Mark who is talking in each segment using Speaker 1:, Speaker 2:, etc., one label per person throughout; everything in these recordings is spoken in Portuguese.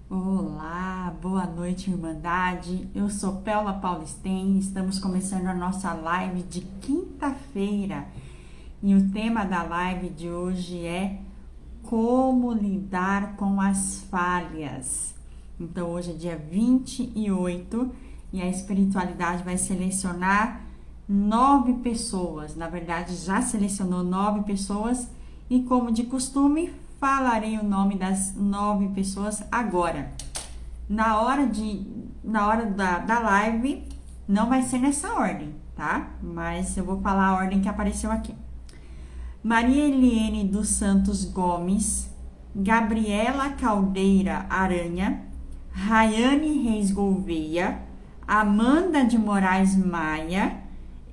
Speaker 1: Olá, boa noite, Irmandade. Eu sou Paula Paulisten e estamos começando a nossa live de quinta-feira. E o tema da live de hoje é como lidar com as falhas. Então, hoje é dia 28 e a espiritualidade vai selecionar 9 pessoas. Na verdade, já selecionou 9 pessoas e, como de costume, falarei o nome das 9 pessoas agora. Na hora da live, não vai ser nessa ordem, tá? Mas eu vou falar a ordem que apareceu aqui. Maria Eliene dos Santos Gomes, Gabriela Caldeira Aranha, Rayane Reis Gouveia, Amanda de Moraes Maia,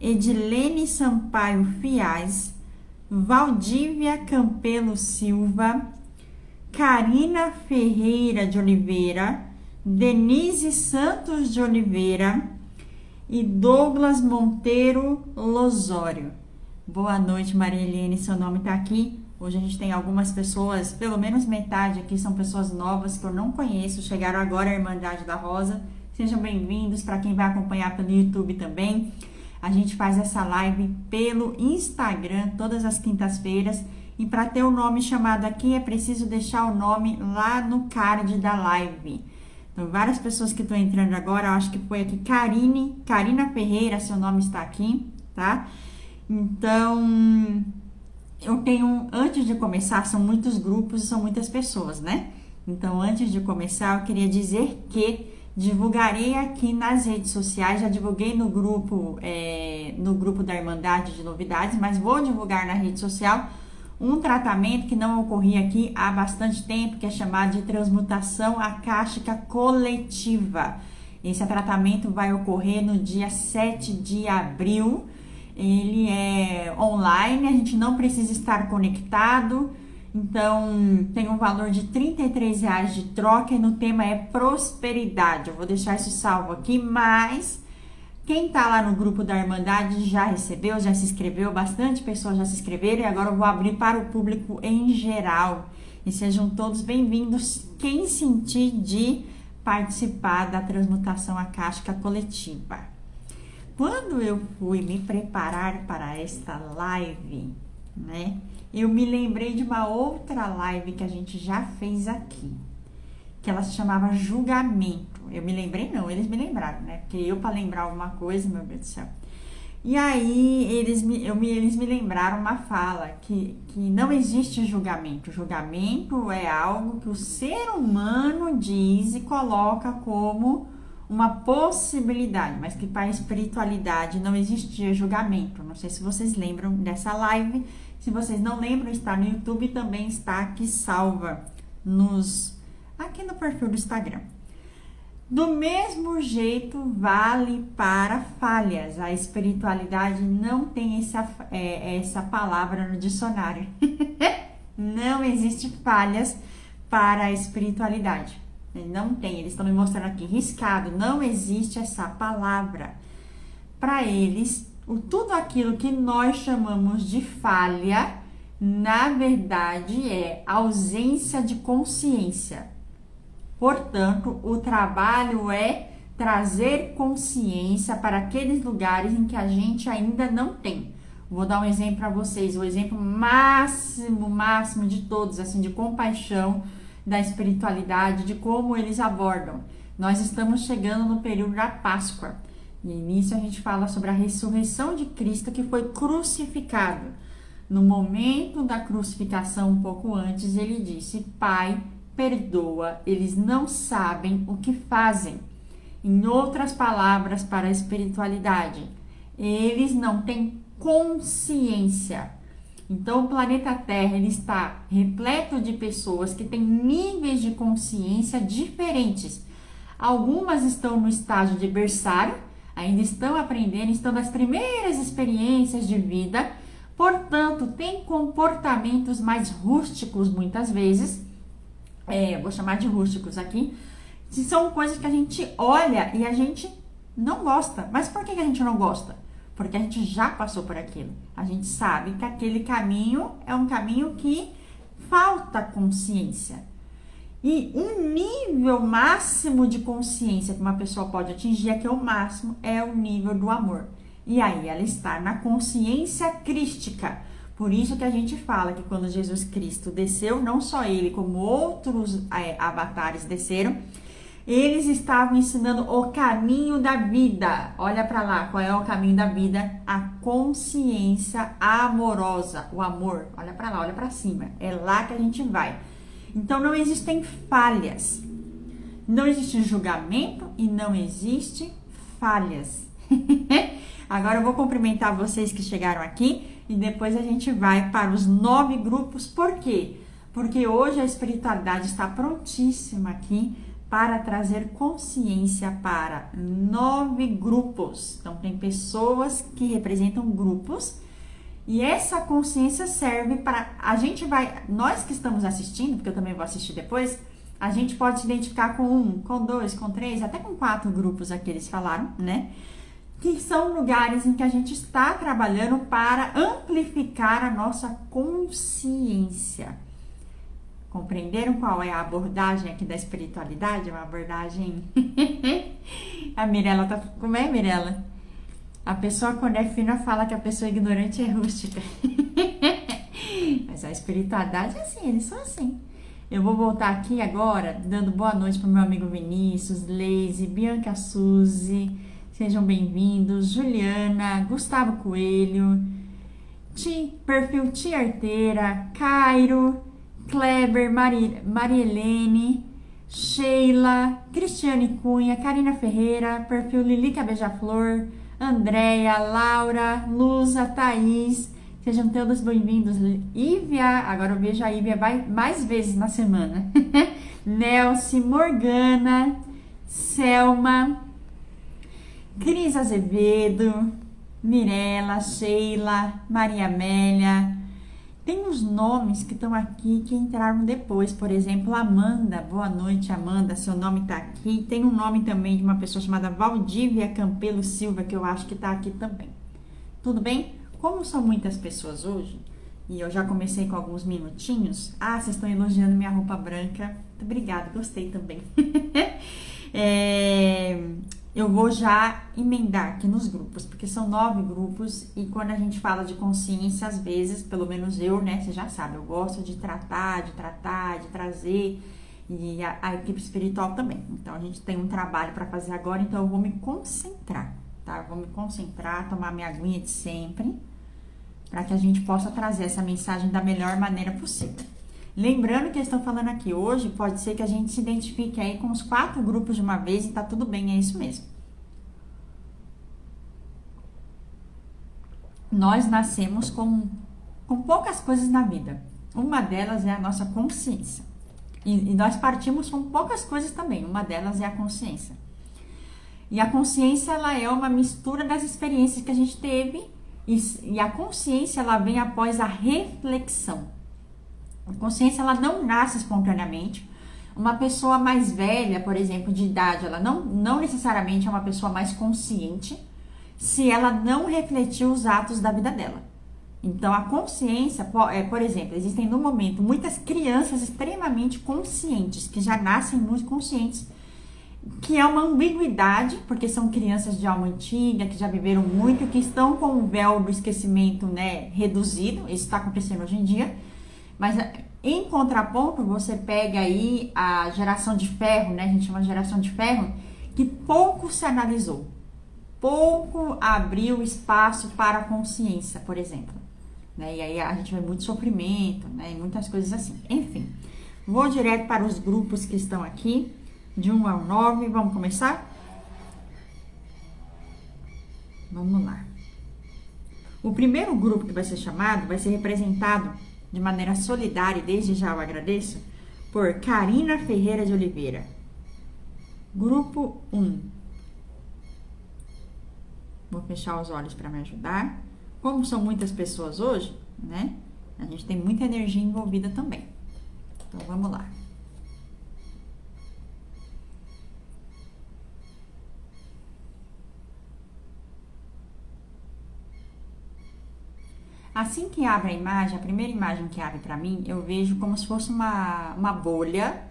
Speaker 1: Edilene Sampaio Fiaz, Valdívia Campelo Silva, Karina Ferreira de Oliveira, Denise Santos de Oliveira e Douglas Monteiro Losório. Boa noite, Maria Eliane, seu nome está aqui. Hoje a gente tem algumas pessoas, pelo menos metade aqui são pessoas novas que eu não conheço, chegaram agora à Irmandade da Rosa. Sejam bem-vindos para quem vai acompanhar pelo YouTube também. A gente faz essa live pelo Instagram todas as quintas-feiras e para ter o nome chamado aqui é preciso deixar o nome lá no card da live. Então, várias pessoas que estão entrando agora, eu acho que foi aqui Karina Ferreira, seu nome está aqui, tá? Então, eu tenho, antes de começar, são muitos grupos e são muitas pessoas, né? Então, antes de começar, eu queria dizer que divulgarei aqui nas redes sociais, já divulguei no grupo da Irmandade de Novidades, mas vou divulgar na rede social um tratamento que não ocorria aqui há bastante tempo, que é chamado de transmutação acástica coletiva. Esse tratamento vai ocorrer no dia 7 de abril, ele é online, a gente não precisa estar conectado. Então, tem um valor de R$33 de troca e no tema é prosperidade. Eu vou deixar isso salvo aqui, mas quem tá lá no grupo da Irmandade já recebeu, já se inscreveu, bastante pessoas já se inscreveram e agora eu vou abrir para o público em geral. E sejam todos bem-vindos, quem sentir de participar da transmutação acástica coletiva. Quando eu fui me preparar para esta live, né? Eu me lembrei de uma outra live que a gente já fez aqui, que ela se chamava Julgamento. Eu me lembrei, não, eles me lembraram, né? Porque eu, para lembrar alguma coisa, meu Deus do céu. E aí, eles me lembraram uma fala, que não existe julgamento. Julgamento é algo que o ser humano diz e coloca como uma possibilidade, mas que para a espiritualidade não existe julgamento. Não sei se vocês lembram dessa live. Se vocês não lembram, está no YouTube e também está aqui salva aqui no perfil do Instagram. Do mesmo jeito, vale para falhas. A espiritualidade não tem essa palavra no dicionário. Não existe falhas para a espiritualidade. Não tem, eles estão me mostrando aqui riscado. Não existe essa palavra. Para eles, tudo aquilo que nós chamamos de falha, na verdade é ausência de consciência. Portanto, o trabalho é trazer consciência para aqueles lugares em que a gente ainda não tem. Vou dar um exemplo para vocês, o exemplo máximo de todos, assim, de compaixão da espiritualidade, de como eles abordam. Nós estamos chegando no período da Páscoa. E nisso a gente fala sobre a ressurreição de Cristo que foi crucificado. No momento da crucificação, um pouco antes, ele disse: Pai, perdoa, eles não sabem o que fazem. Em outras palavras, para a espiritualidade, eles não têm consciência. Então, o planeta Terra ele está repleto de pessoas que têm níveis de consciência diferentes. Algumas estão no estágio de berçário, ainda estão aprendendo, estão nas primeiras experiências de vida, portanto, têm comportamentos mais rústicos muitas vezes, vou chamar de rústicos aqui, são coisas que a gente olha e a gente não gosta. Mas por que a gente não gosta? Porque a gente já passou por aquilo. A gente sabe que aquele caminho é um caminho que falta consciência. E um nível máximo de consciência que uma pessoa pode atingir, é que o máximo é o nível do amor. E aí ela está na consciência crística. Por isso que a gente fala que quando Jesus Cristo desceu, não só ele, como outros avatares desceram, eles estavam ensinando o caminho da vida. Olha para lá, qual é o caminho da vida? A consciência amorosa, o amor. Olha para lá, olha para cima. É lá que a gente vai. Então não existem falhas. Não existe julgamento e não existe falhas. Agora eu vou cumprimentar vocês que chegaram aqui e depois a gente vai para os 9 grupos. Por quê? Porque hoje a espiritualidade está prontíssima aqui para trazer consciência para 9 grupos. Então tem pessoas que representam grupos e essa consciência serve para a gente nós que estamos assistindo, porque eu também vou assistir depois, a gente pode se identificar com 1, com 2, com 3, até com 4 grupos aqui eles falaram, né? Que são lugares em que a gente está trabalhando para amplificar a nossa consciência. Compreenderam qual é a abordagem aqui da espiritualidade? Uma abordagem... A Mirella tá... Como é, Mirella? A pessoa quando é fina fala que a pessoa ignorante é rústica. Mas a espiritualidade é assim, eles são assim. Eu vou voltar aqui agora, dando boa noite para o meu amigo Vinícius, Leise, Bianca Suzy, sejam bem-vindos, Juliana, Gustavo Coelho, perfil Tia Arteira, Cairo, Kleber, Marielene, Sheila, Cristiane Cunha, Karina Ferreira, perfil Lilica Beija-Flor, Andréia, Laura, Luza, Thaís, sejam todos bem-vindos. Ívia, agora eu vejo a Ívia mais vezes na semana. Nelce, Morgana, Selma, Cris Azevedo, Mirella, Sheila, Maria Amélia. Tem uns nomes que estão aqui que entraram depois, por exemplo, Amanda. Boa noite, Amanda, seu nome está aqui. Tem um nome também de uma pessoa chamada Valdívia Campelo Silva, que eu acho que está aqui também. Tudo bem? Como são muitas pessoas hoje, e eu já comecei com alguns minutinhos. Ah, vocês estão elogiando minha roupa branca. Muito obrigada, gostei também. Eu vou já emendar aqui nos grupos, porque são 9 grupos e quando a gente fala de consciência, às vezes, pelo menos eu, né, você já sabe, eu gosto de tratar, de trazer, e a equipe espiritual também. Então, a gente tem um trabalho para fazer agora, então eu vou me concentrar, tá? Eu vou me concentrar, tomar minha aguinha de sempre, para que a gente possa trazer essa mensagem da melhor maneira possível. Lembrando que eles estão falando aqui hoje, pode ser que a gente se identifique aí com os 4 grupos de uma vez e tá tudo bem, é isso mesmo. Nós nascemos com poucas coisas na vida. Uma delas é a nossa consciência. E nós partimos com poucas coisas também. Uma delas é a consciência. E a consciência, ela é uma mistura das experiências que a gente teve. E a consciência, ela vem após a reflexão. A consciência, ela não nasce espontaneamente. Uma pessoa mais velha, por exemplo, de idade, ela não necessariamente é uma pessoa mais consciente se ela não refletir os atos da vida dela. Então, a consciência, por exemplo, existem no momento muitas crianças extremamente conscientes, que já nascem muito conscientes, que é uma ambiguidade, porque são crianças de alma antiga, que já viveram muito, que estão com o véu do esquecimento, né, reduzido. Isso está acontecendo hoje em dia. Mas em contraponto, você pega aí a geração de ferro, né? A gente chama de geração de ferro, que pouco se analisou, pouco abriu espaço para a consciência, por exemplo. Né? E aí a gente vê muito sofrimento, né? E muitas coisas assim. Enfim, vou direto para os grupos que estão aqui, de 1 ao 9. Vamos começar? Vamos lá. O primeiro grupo que vai ser chamado vai ser representado de maneira solidária, e desde já eu agradeço, por Karina Ferreira de Oliveira. Grupo 1. Vou fechar os olhos para me ajudar. Como são muitas pessoas hoje, né? A gente tem muita energia envolvida também. Então, vamos lá. Assim que abre a imagem, a primeira imagem que abre para mim, eu vejo como se fosse uma bolha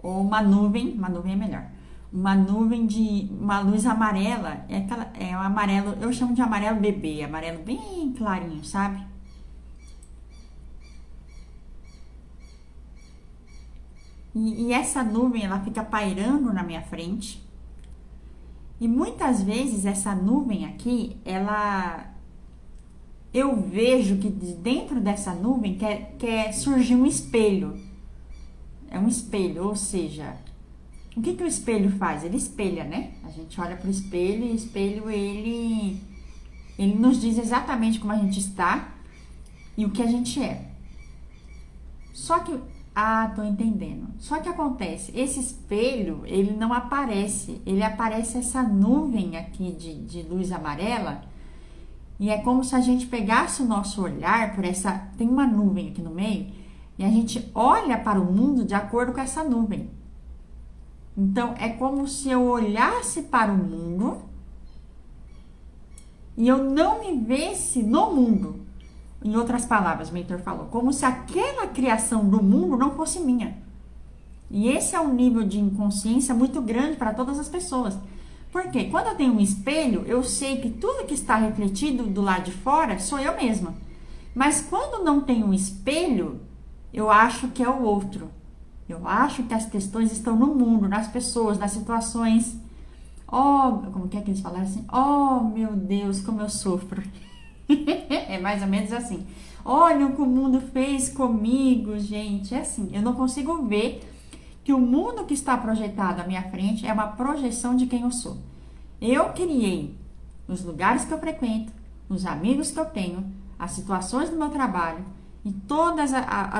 Speaker 1: ou uma nuvem é melhor. Uma nuvem de uma luz amarela, é um amarelo, eu chamo de amarelo bebê, amarelo bem clarinho, sabe? E essa nuvem, ela fica pairando na minha frente. E muitas vezes essa nuvem aqui, eu vejo que dentro dessa nuvem quer surgir um espelho. É um espelho, ou seja, o que o espelho faz? Ele espelha, né? A gente olha para o espelho e o espelho, ele nos diz exatamente como a gente está e o que a gente é. Só que, tô entendendo. Só que acontece, esse espelho, ele não aparece. Ele aparece essa nuvem aqui de luz amarela. E é como se a gente pegasse o nosso olhar por essa... Tem uma nuvem aqui no meio. E a gente olha para o mundo de acordo com essa nuvem. Então, é como se eu olhasse para o mundo e eu não me visse no mundo. Em outras palavras, o mentor falou, como se aquela criação do mundo não fosse minha. E esse é um nível de inconsciência muito grande para todas as pessoas. Porque quando eu tenho um espelho, eu sei que tudo que está refletido do lado de fora sou eu mesma. Mas quando não tem um espelho, eu acho que é o outro. Eu acho que as questões estão no mundo, nas pessoas, nas situações. Como que é que eles falaram assim? Meu Deus, como eu sofro. É mais ou menos assim. Olha o que o mundo fez comigo, gente. É assim, eu não consigo ver que o mundo que está projetado à minha frente é uma projeção de quem eu sou. Eu criei os lugares que eu frequento, os amigos que eu tenho, as situações do meu trabalho e todos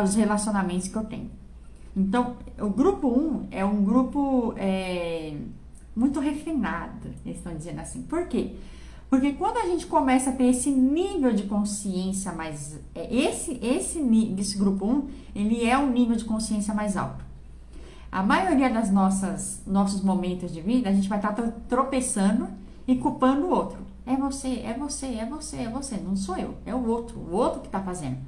Speaker 1: os relacionamentos que eu tenho. Então, o grupo 1 é um grupo muito refinado, eles estão dizendo assim. Por quê? Porque quando a gente começa a ter esse nível de consciência mais... Esse grupo 1, ele é um nível de consciência mais alto. A maioria das nossos momentos de vida, a gente vai estar tropeçando e culpando o outro. É você, é você, é você, é você. Não sou eu, é o outro que está fazendo.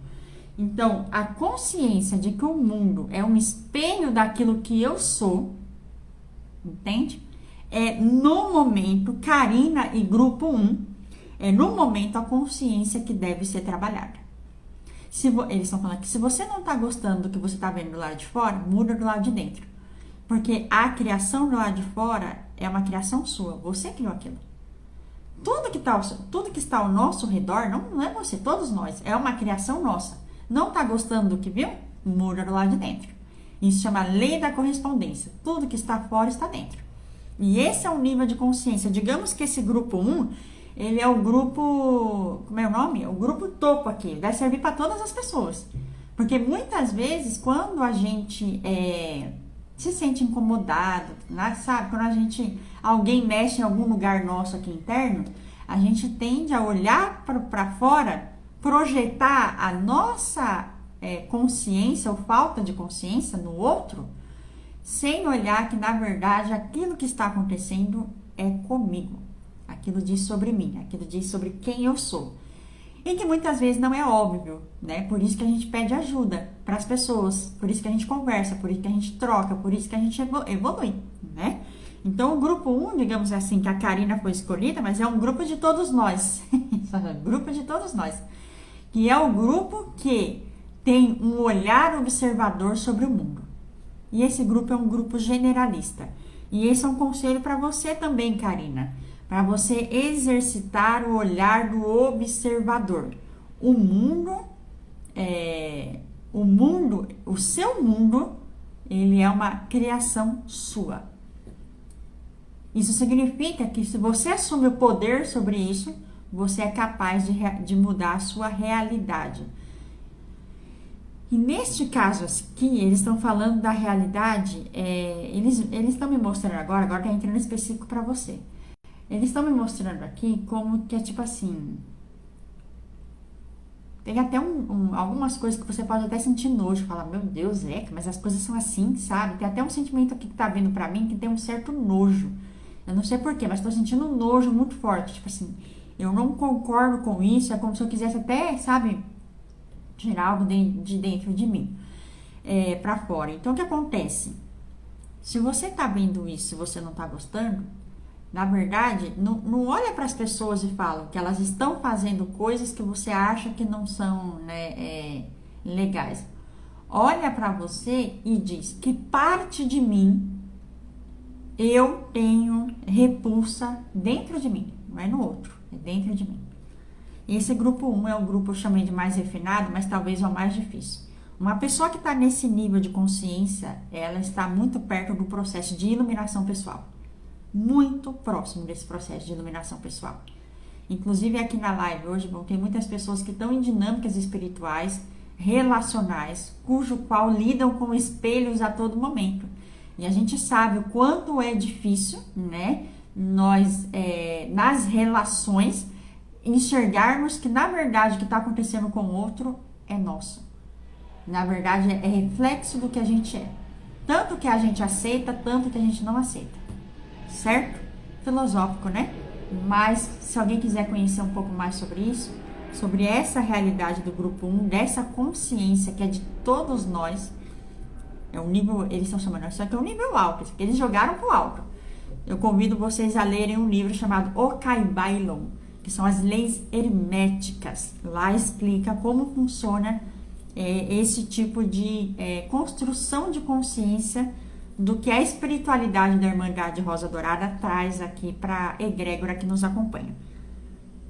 Speaker 1: Então, a consciência de que o mundo é um espelho daquilo que eu sou, entende? No momento, Karina e grupo 1, no momento a consciência que deve ser trabalhada. Eles estão falando que se você não está gostando do que você está vendo do lado de fora, muda do lado de dentro. Porque a criação do lado de fora é uma criação sua, você criou aquilo. Tudo que está ao nosso redor, não é você, todos nós, é uma criação nossa. Não está gostando do que viu? Muda do lado de dentro. Isso chama lei da correspondência. Tudo que está fora está dentro. E esse é o nível de consciência. Digamos que esse grupo 1, ele é o grupo... Como é o nome? O grupo topo aqui. Vai servir para todas as pessoas. Porque muitas vezes, quando a gente se sente incomodado, sabe? Quando alguém mexe em algum lugar nosso aqui interno, a gente tende a olhar para fora, projetar a nossa consciência ou falta de consciência no outro, sem olhar que, na verdade, aquilo que está acontecendo é comigo. Aquilo diz sobre mim, aquilo diz sobre quem eu sou. E que muitas vezes não é óbvio, né? Por isso que a gente pede ajuda para as pessoas, por isso que a gente conversa, por isso que a gente troca, por isso que a gente evolui, né? Então, o grupo 1, digamos assim, que a Karina foi escolhida, mas é um grupo de todos nós. Grupo de todos nós. Que é o grupo que tem um olhar observador sobre o mundo. E esse grupo é um grupo generalista. E esse é um conselho para você também, Karina. Para você exercitar o olhar do observador. O seu mundo, ele é uma criação sua. Isso significa que se você assume o poder sobre isso, você é capaz de mudar a sua realidade. E neste caso aqui, eles estão falando da realidade, eles estão me mostrando agora está entrando específico para você. Eles estão me mostrando aqui como que é tipo assim, tem até algumas coisas que você pode até sentir nojo, falar, meu Deus, mas as coisas são assim, sabe? Tem até um sentimento aqui que tá vindo pra mim que tem um certo nojo. Eu não sei porquê, mas tô sentindo um nojo muito forte, tipo assim, eu não concordo com isso, é como se eu quisesse até, sabe, tirar algo de dentro de mim, pra fora. Então, o que acontece? Se você está vendo isso e você não está gostando, na verdade, não olha para as pessoas e fala que elas estão fazendo coisas que você acha que não são, né, legais. Olha para você e diz: que parte de mim eu tenho repulsa dentro de mim, não é no outro, é dentro de mim. Esse grupo 1 é o grupo, eu chamei de mais refinado, mas talvez é o mais difícil. Uma pessoa que está nesse nível de consciência, ela está muito perto do processo de iluminação pessoal. Muito próximo desse processo de iluminação pessoal. Inclusive aqui na live hoje vão ter muitas pessoas que estão em dinâmicas espirituais, relacionais, cujo qual lidam com espelhos a todo momento. E a gente sabe o quanto é difícil, né? Nós, nas relações, enxergarmos que na verdade o que está acontecendo com o outro é nosso. Na verdade é reflexo do que a gente é. Tanto que a gente aceita, tanto que a gente não aceita. Certo? Filosófico, né? Mas se alguém quiser conhecer um pouco mais sobre isso, sobre essa realidade do grupo 1, dessa consciência que é de todos nós, é um nível, eles estão chamando isso aqui é um nível alto, que eles jogaram pro alto. Eu convido vocês a lerem um livro chamado Okaibailon, que são as leis herméticas. Lá explica como funciona esse tipo de construção de consciência do que a espiritualidade da Irmandade Rosa Dourada traz aqui para a egrégora que nos acompanha.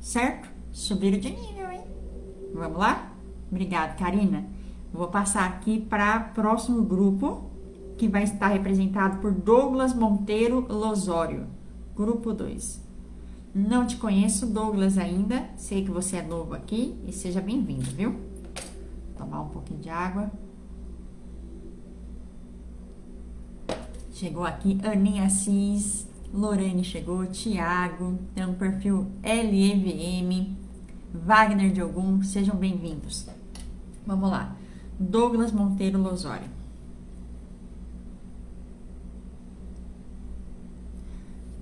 Speaker 1: Certo? Subiram de nível, hein? Vamos lá? Obrigada, Karina. Vou passar aqui para o próximo grupo, que vai estar representado por Douglas Monteiro Losório. Grupo 2. Não te conheço, Douglas, ainda. Sei que você é novo aqui e seja bem-vindo, viu? Vou tomar um pouquinho de água. Chegou aqui Aninha Assis, Lorane chegou, Tiago, tem um perfil LEVM, Wagner de Ogum, sejam bem-vindos. Vamos lá, Douglas Monteiro Losório.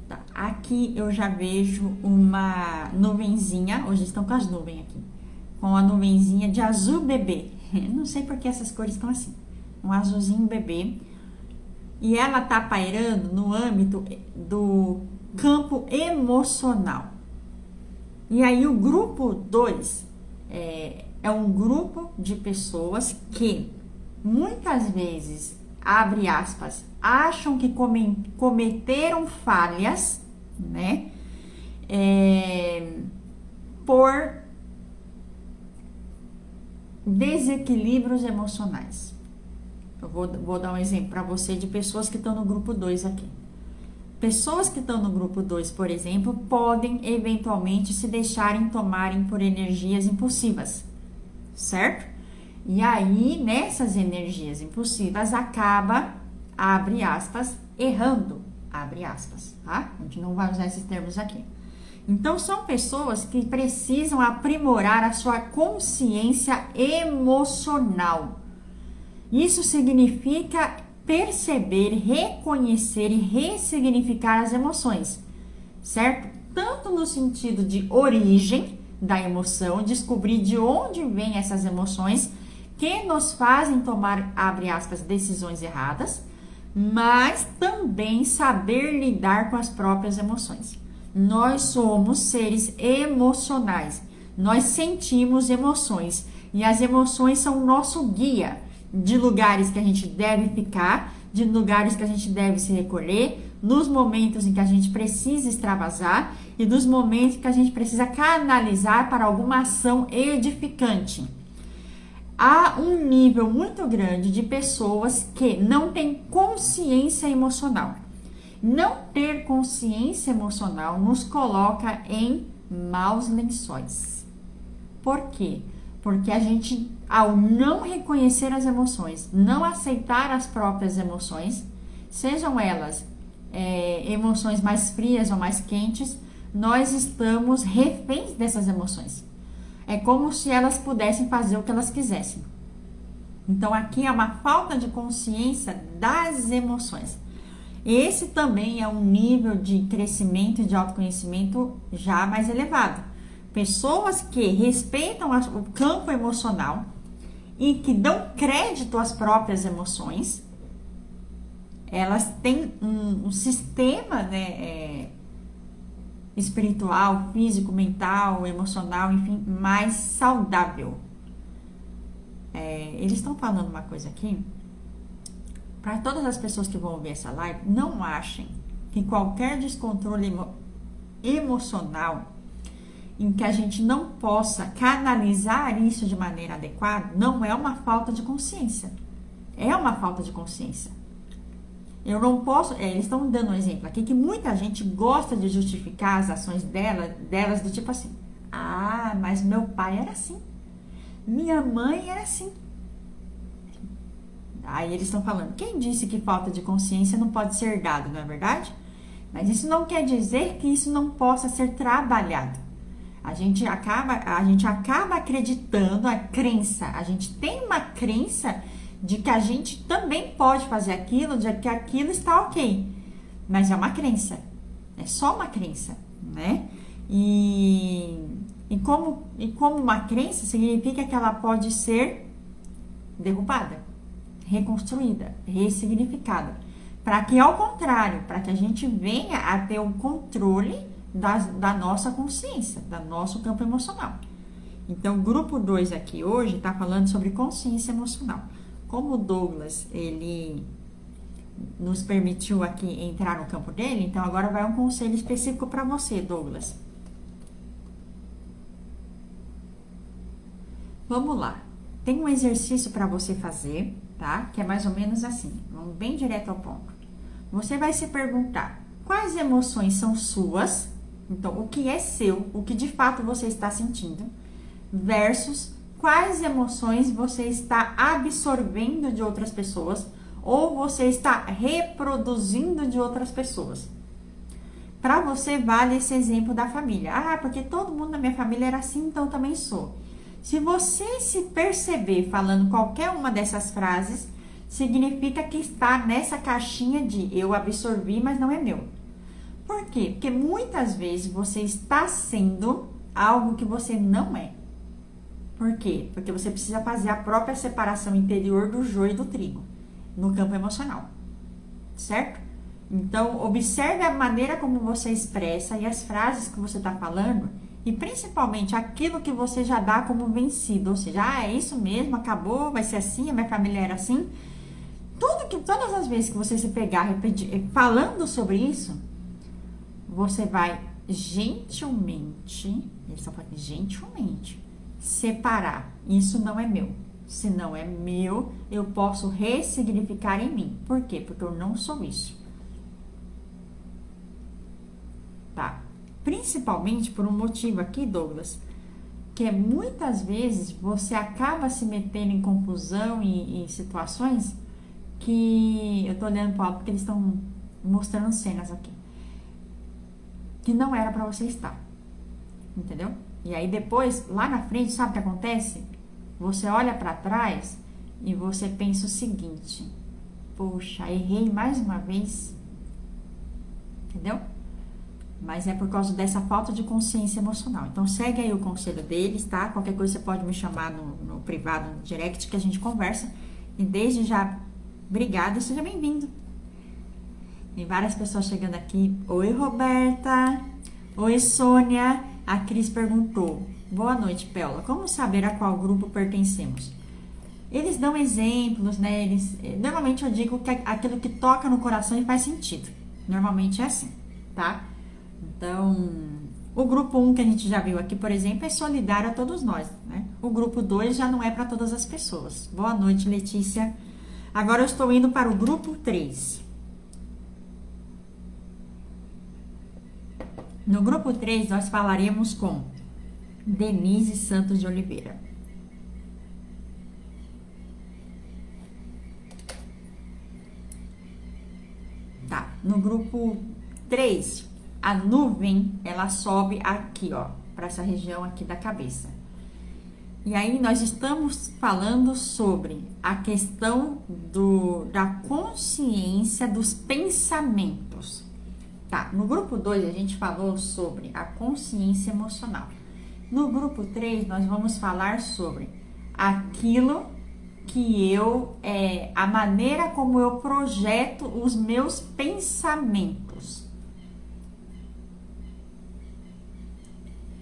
Speaker 1: Tá, aqui eu já vejo uma nuvenzinha, hoje estão com as nuvens aqui, com a nuvenzinha de azul bebê. Não sei porque essas cores estão assim, um azulzinho bebê. E ela tá pairando no âmbito do campo emocional. E aí o grupo 2 é um grupo de pessoas que muitas vezes, abre aspas, acham que cometeram falhas, né? Por desequilíbrios emocionais. Eu vou dar um exemplo para você de pessoas que estão no grupo 2 aqui. Pessoas que estão no grupo 2, por exemplo, podem eventualmente se deixarem tomarem por energias impulsivas, certo? E aí, nessas energias impulsivas, acaba, abre aspas, errando, abre aspas, tá? A gente não vai usar esses termos aqui. Então, são pessoas que precisam aprimorar a sua consciência emocional. Isso significa perceber, reconhecer e ressignificar as emoções, certo? Tanto no sentido de origem da emoção, descobrir de onde vêm essas emoções que nos fazem tomar, abre aspas, decisões erradas, mas também saber lidar com as próprias emoções. Nós somos seres emocionais, nós sentimos emoções e as emoções são o nosso guia de lugares que a gente deve ficar, de lugares que a gente deve se recolher, nos momentos em que a gente precisa extravasar e nos momentos que a gente precisa canalizar para alguma ação edificante. Há um nível muito grande de pessoas que não têm consciência emocional. Não ter consciência emocional nos coloca em maus lençóis. Por quê? Porque a gente, ao não reconhecer as emoções, não aceitar as próprias emoções, sejam elas emoções mais frias ou mais quentes, nós estamos reféns dessas emoções. É como se elas pudessem fazer o que elas quisessem. Então, aqui é uma falta de consciência das emoções. Esse também é um nível de crescimento e de autoconhecimento já mais elevado. Pessoas que respeitam o campo emocional e que dão crédito às próprias emoções elas têm um sistema, né, espiritual, físico, mental, emocional, enfim, mais saudável. Eles estão falando uma coisa aqui, para todas as pessoas que vão ouvir essa live, não achem que qualquer descontrole emocional em que a gente não possa canalizar isso de maneira adequada, não é uma falta de consciência. É uma falta de consciência. Eu não posso... eles estão dando um exemplo aqui que muita gente gosta de justificar as ações delas do tipo assim: ah, mas meu pai era assim. Minha mãe era assim. Aí eles estão falando, quem disse que falta de consciência não pode ser dado, não é verdade? Mas isso não quer dizer que isso não possa ser trabalhado. A gente acaba acreditando, a crença, a gente tem uma crença de que a gente também pode fazer aquilo, de que aquilo está ok. Mas é uma crença, é só uma crença, né? E como uma crença significa que ela pode ser derrubada, reconstruída, ressignificada. Para que, ao contrário, para que a gente venha a ter o controle da nossa consciência, do nosso campo emocional. Então, o grupo 2 aqui hoje está falando sobre consciência emocional. Como o Douglas, ele nos permitiu aqui entrar no campo dele, então agora vai um conselho específico para você, Douglas. Vamos lá. Tem um exercício para você fazer, tá? Que é mais ou menos assim. Vamos bem direto ao ponto. Você vai se perguntar quais emoções são suas, então o que é seu, o que de fato você está sentindo, versus quais emoções você está absorvendo de outras pessoas ou você está reproduzindo de outras pessoas. Para você vale esse exemplo da família. Ah, porque todo mundo na minha família era assim, então eu também sou. Se você se perceber falando qualquer uma dessas frases, significa que está nessa caixinha de eu absorvi, mas não é meu. Por quê? Porque muitas vezes você está sendo algo que você não é. Por quê? Porque você precisa fazer a própria separação interior do joio e do trigo, no campo emocional. Certo? Então, observe a maneira como você expressa e as frases que você está falando, e principalmente aquilo que você já dá como vencido. Ou seja, é isso mesmo, acabou, vai ser assim, a minha família era assim. Todas as vezes que você se pegar falando sobre isso, você vai gentilmente, eles estão falando gentilmente, separar. Isso não é meu. Se não é meu, eu posso ressignificar em mim. Por quê? Porque eu não sou isso. Tá? Principalmente por um motivo aqui, Douglas, que é muitas vezes você acaba se metendo em confusão e em situações que eu tô olhando para porque eles estão mostrando cenas aqui que não era para você estar, entendeu? E aí depois, lá na frente, sabe o que acontece? Você olha para trás e você pensa o seguinte: poxa, errei mais uma vez, entendeu? Mas é por causa dessa falta de consciência emocional. Então segue aí o conselho deles, tá? Qualquer coisa você pode me chamar no privado, no direct, que a gente conversa. E desde já, obrigada e seja bem-vindo. Tem várias pessoas chegando aqui. Oi, Roberta. Oi, Sônia. A Cris perguntou: boa noite, Péola. Como saber a qual grupo pertencemos? Eles dão exemplos, né? Normalmente eu digo que aquilo que toca no coração e faz sentido. Normalmente é assim, tá? Então, o grupo 1 que a gente já viu aqui, por exemplo, é solidário a todos nós, né? O grupo 2 já não é para todas as pessoas. Boa noite, Letícia. Agora eu estou indo para o grupo 3. No grupo 3, nós falaremos com Denise Santos de Oliveira. Tá, no grupo 3, a nuvem, ela sobe aqui, ó, para essa região aqui da cabeça. E aí nós estamos falando sobre a questão da consciência dos pensamentos. Tá, no grupo 2 a gente falou sobre a consciência emocional. No grupo 3 nós vamos falar sobre aquilo a maneira como eu projeto os meus pensamentos.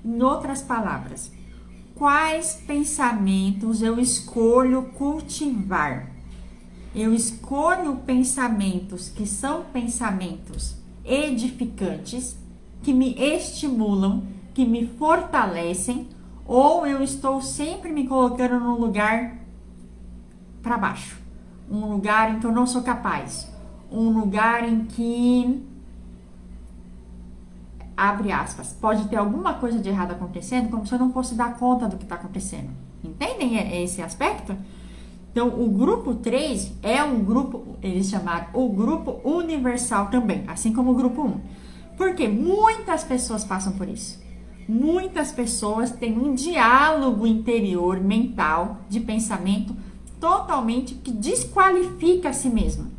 Speaker 1: Em outras palavras, quais pensamentos eu escolho cultivar? Eu escolho pensamentos que são pensamentos edificantes, que me estimulam, que me fortalecem, ou eu estou sempre me colocando num lugar para baixo, um lugar em que eu não sou capaz, um lugar em que, abre aspas, pode ter alguma coisa de errado acontecendo, como se eu não fosse dar conta do que está acontecendo. Entendem esse aspecto? Então, o grupo 3 é um grupo, eles chamaram o grupo universal também, assim como o grupo 1. Porque muitas pessoas passam por isso. Muitas pessoas têm um diálogo interior, mental, de pensamento, totalmente que desqualifica a si mesmo.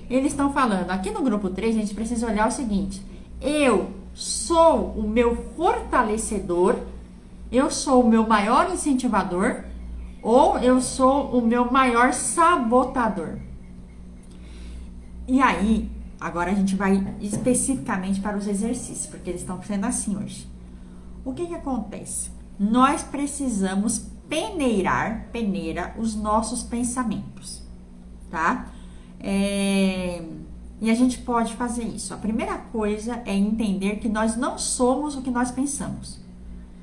Speaker 1: Eles estão falando, aqui no grupo 3, a gente precisa olhar o seguinte: eu sou o meu fortalecedor, eu sou o meu maior incentivador, ou eu sou o meu maior sabotador. E aí, agora a gente vai especificamente para os exercícios, porque eles estão sendo assim hoje. O que acontece? Nós precisamos peneira os nossos pensamentos, tá? E a gente pode fazer isso. A primeira coisa é entender que nós não somos o que nós pensamos.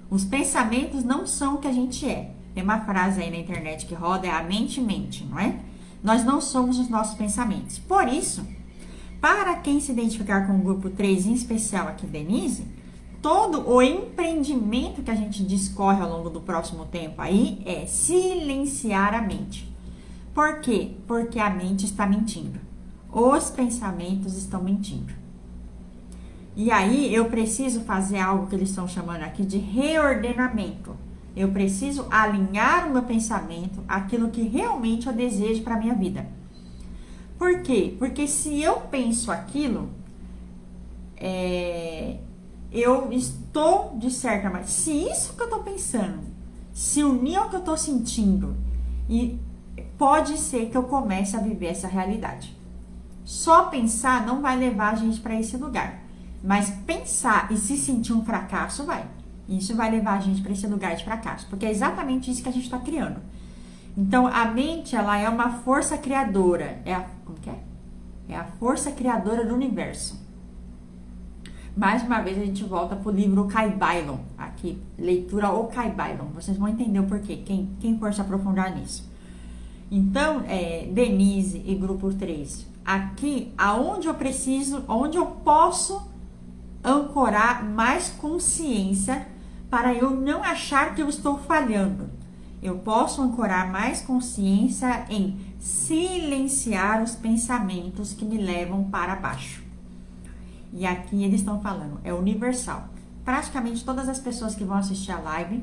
Speaker 1: Os pensamentos não são o que a gente é. Tem uma frase aí na internet que roda, é a mente mente, não é? Nós não somos os nossos pensamentos. Por isso, para quem se identificar com o grupo 3, em especial aqui, Denise, todo o empreendimento que a gente discorre ao longo do próximo tempo aí é silenciar a mente. Por quê? Porque a mente está mentindo. Os pensamentos estão mentindo. E aí eu preciso fazer algo que eles estão chamando aqui de reordenamento. Eu preciso alinhar o meu pensamento àquilo que realmente eu desejo para a minha vida. Por quê? Porque se eu penso aquilo, eu estou, de certa maneira, se isso que eu estou pensando se unir ao que eu estou sentindo, e pode ser que eu comece a viver essa realidade. Só pensar não vai levar a gente para esse lugar. Mas pensar e se sentir um fracasso vai. Isso vai levar a gente para esse lugar de fracasso, porque é exatamente isso que a gente está criando. Então, a mente, ela é uma força criadora. Como que é? É a força criadora do universo. Mais uma vez, a gente volta para o livro Okai Bailon. Aqui, leitura Okai Bailon. Vocês vão entender o porquê, quem for se aprofundar nisso. Então, Denise e grupo 3. Aqui, onde eu posso ancorar mais consciência para eu não achar que eu estou falhando. Eu posso ancorar mais consciência em silenciar os pensamentos que me levam para baixo. E aqui eles estão falando, é universal. Praticamente todas as pessoas que vão assistir a live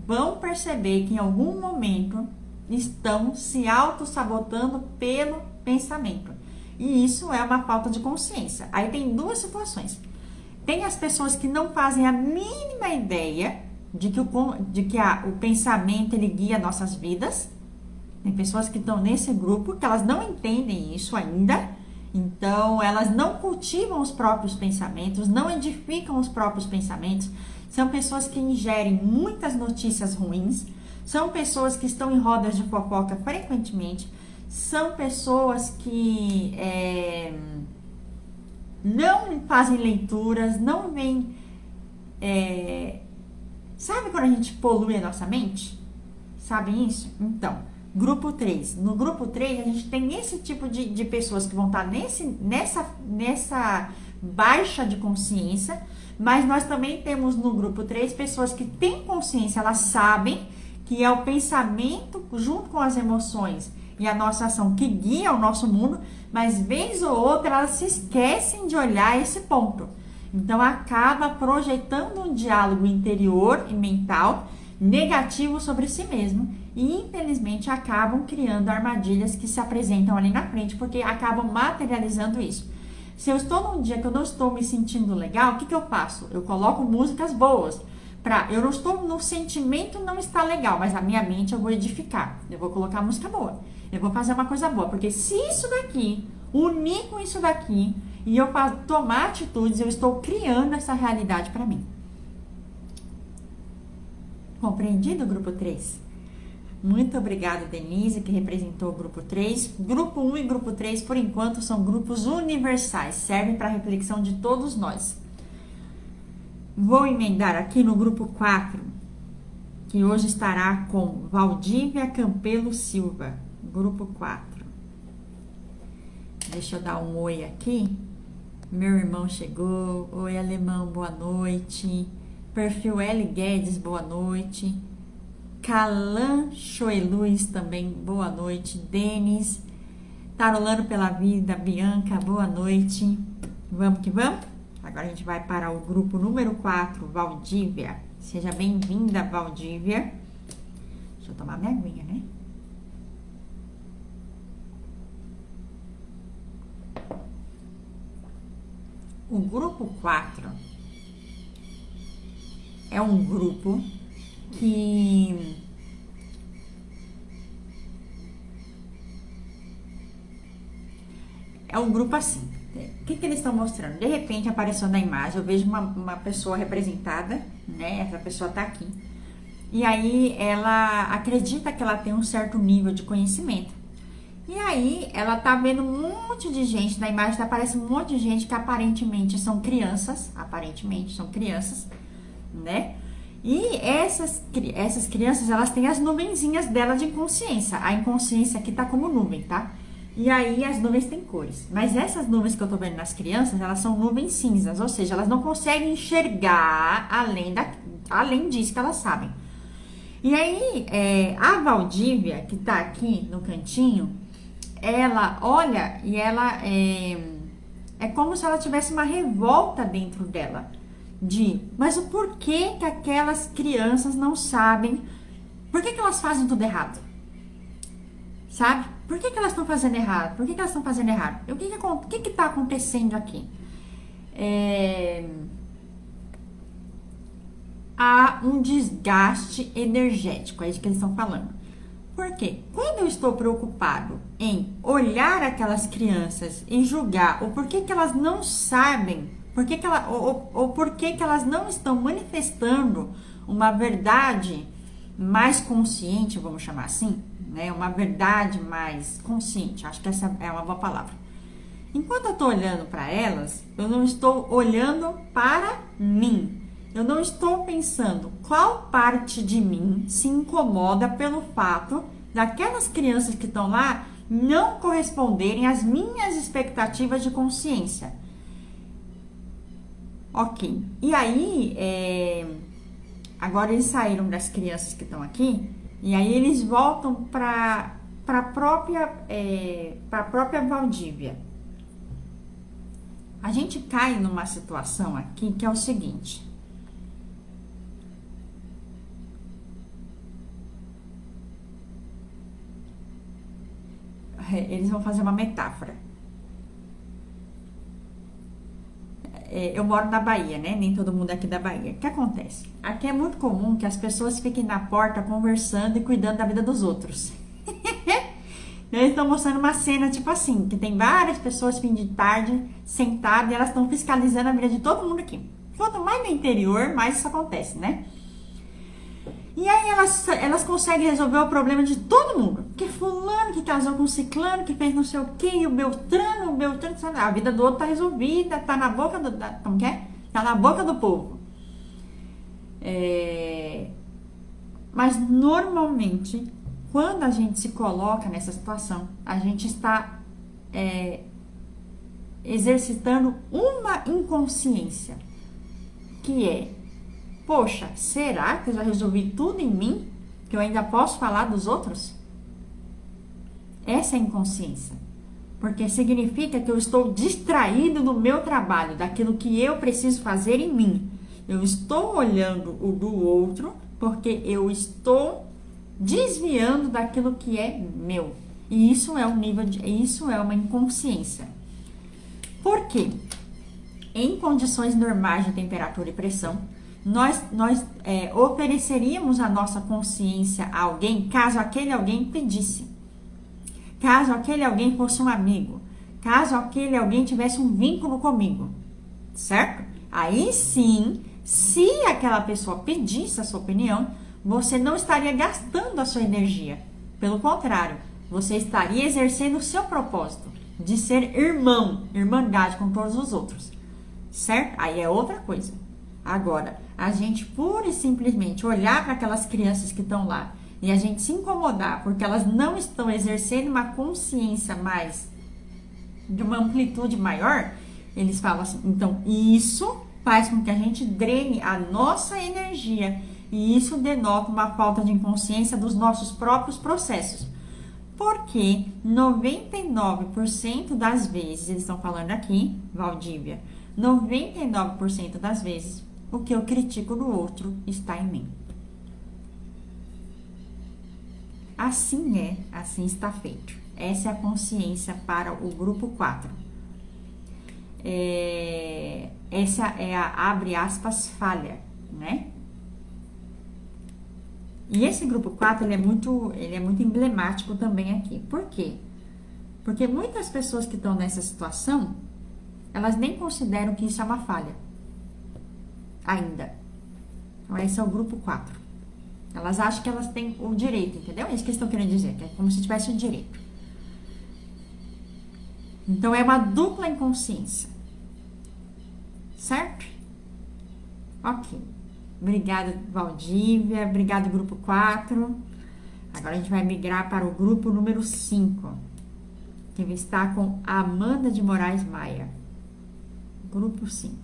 Speaker 1: vão perceber que em algum momento estão se auto-sabotando pelo pensamento. E isso é uma falta de consciência. Aí tem duas situações. Tem as pessoas que não fazem a mínima ideia de que o pensamento ele guia nossas vidas. Tem pessoas que estão nesse grupo que elas não entendem isso ainda. Então, elas não cultivam os próprios pensamentos, não edificam os próprios pensamentos. São pessoas que ingerem muitas notícias ruins. São pessoas que estão em rodas de fofoca frequentemente. São pessoas que não fazem leituras, não veem... Sabe quando a gente polui a nossa mente? Sabem isso? Então, grupo 3. No grupo 3, a gente tem esse tipo de pessoas que vão estar nessa baixa de consciência, mas nós também temos no grupo 3 pessoas que têm consciência, elas sabem que é o pensamento junto com as emoções e a nossa ação que guia o nosso mundo, mas vez ou outra elas se esquecem de olhar esse ponto. Então acaba projetando um diálogo interior e mental negativo sobre si mesmo e infelizmente acabam criando armadilhas que se apresentam ali na frente, porque acabam materializando isso. Se eu estou num dia que eu não estou me sentindo legal, o que eu faço? Eu coloco músicas boas, Eu não estou no sentimento, não está legal, mas a minha mente eu vou edificar. Eu vou colocar música boa. Eu vou fazer uma coisa boa, porque se isso daqui unir com isso daqui e eu tomar atitudes, eu estou criando essa realidade para mim. Compreendido, grupo 3? Muito obrigada, Denise, que representou o grupo 3. Grupo 1 e grupo 3, por enquanto, são grupos universais, servem para a reflexão de todos nós. Vou emendar aqui no grupo 4, que hoje estará com Valdívia Campelo Silva, grupo 4. Deixa eu dar um oi aqui. Meu irmão chegou. Oi, alemão, boa noite. Perfil L Guedes, boa noite. Calan Choeluz também, boa noite. Denis, Tarolando pela Vida, Bianca, boa noite. Vamos que vamos? Agora a gente vai para o grupo número 4, Valdívia. Seja bem-vinda, Valdívia. Deixa eu tomar minha aguinha, né? O grupo 4 é um grupo que é um grupo assim. O que eles estão mostrando? De repente apareceu na imagem, eu vejo uma pessoa representada, né? Essa pessoa tá aqui. E aí ela acredita que ela tem um certo nível de conhecimento. E aí ela tá vendo um monte de gente, na imagem aparece um monte de gente que aparentemente são crianças, né? E essas crianças, elas têm as nuvenzinhas dela de inconsciência. A inconsciência aqui tá como nuvem, tá? E aí as nuvens têm cores. Mas essas nuvens que eu tô vendo nas crianças, elas são nuvens cinzas. Ou seja, elas não conseguem enxergar além disso que elas sabem. E aí, a Valdívia, que tá aqui no cantinho, ela olha e ela é como se ela tivesse uma revolta dentro dela. Mas o porquê que aquelas crianças não sabem? Por que elas fazem tudo errado? Sabe? Por que elas estão fazendo errado? Por que elas estão fazendo errado? O que está acontecendo aqui? Há um desgaste energético, é isso que eles estão falando. Por quê? Quando eu estou preocupado em olhar aquelas crianças e julgar o porquê que elas não sabem, por que elas não estão manifestando uma verdade mais consciente, vamos chamar assim, né? Uma verdade mais consciente, acho que essa é uma boa palavra. Enquanto eu estou olhando para elas, eu não estou olhando para mim. Eu não estou pensando qual parte de mim se incomoda pelo fato daquelas crianças que estão lá não corresponderem às minhas expectativas de consciência. Ok. E aí, agora eles saíram das crianças que estão aqui, e aí eles voltam para a própria Valdívia. A gente cai numa situação aqui que é o seguinte. Eles vão fazer uma metáfora. Eu moro na Bahia, né? Nem todo mundo é aqui da Bahia. O que acontece? Aqui é muito comum que as pessoas fiquem na porta conversando e cuidando da vida dos outros. Eles estão mostrando uma cena tipo assim, que tem várias pessoas fim de tarde sentadas e elas estão fiscalizando a vida de todo mundo aqui. Quanto mais no interior, mais isso acontece, né? E aí elas conseguem resolver o problema de todo mundo. Que fulano que casou com ciclano, que fez não sei o que, e o Beltrano, a vida do outro tá resolvida, tá na boca do... Como que é? Tá na boca do povo. Mas normalmente, quando a gente se coloca nessa situação, a gente está exercitando uma inconsciência, que é: poxa, será que eu já resolvi tudo em mim? Que eu ainda posso falar dos outros? Essa é a inconsciência. Porque significa que eu estou distraído do meu trabalho, daquilo que eu preciso fazer em mim. Eu estou olhando o do outro porque eu estou desviando daquilo que é meu. E isso é isso é uma inconsciência. Por quê? Em condições normais de temperatura e pressão, nós ofereceríamos a nossa consciência a alguém caso aquele alguém pedisse, caso aquele alguém fosse um amigo, caso aquele alguém tivesse um vínculo comigo, certo? Aí sim, se aquela pessoa pedisse a sua opinião, você não estaria gastando a sua energia. Pelo contrário, você estaria exercendo o seu propósito de ser irmão, irmandade com todos os outros, certo? Aí é outra coisa. Agora, a gente pura e simplesmente olhar para aquelas crianças que estão lá e a gente se incomodar porque elas não estão exercendo uma consciência mais, de uma amplitude maior, eles falam assim, então isso faz com que a gente drene a nossa energia e isso denota uma falta de consciência dos nossos próprios processos. Porque 99% das vezes, eles estão falando aqui, Valdívia, 99% das vezes, o que eu critico no outro está em mim. Assim assim está feito. Essa é a consciência para o grupo 4. Essa é a, abre aspas, falha, né? E esse grupo 4, ele é muito emblemático também aqui. Por quê? Porque muitas pessoas que estão nessa situação, elas nem consideram que isso é uma falha. Ainda. Então, esse é o grupo 4. Elas acham que elas têm o direito, entendeu? É isso que eles estão querendo dizer, que é como se tivesse o direito. Então, é uma dupla inconsciência. Certo? Ok. Obrigada, Valdívia. Obrigado, grupo 4. Agora a gente vai migrar para o grupo número 5, que está com Amanda de Moraes Maia. Grupo 5.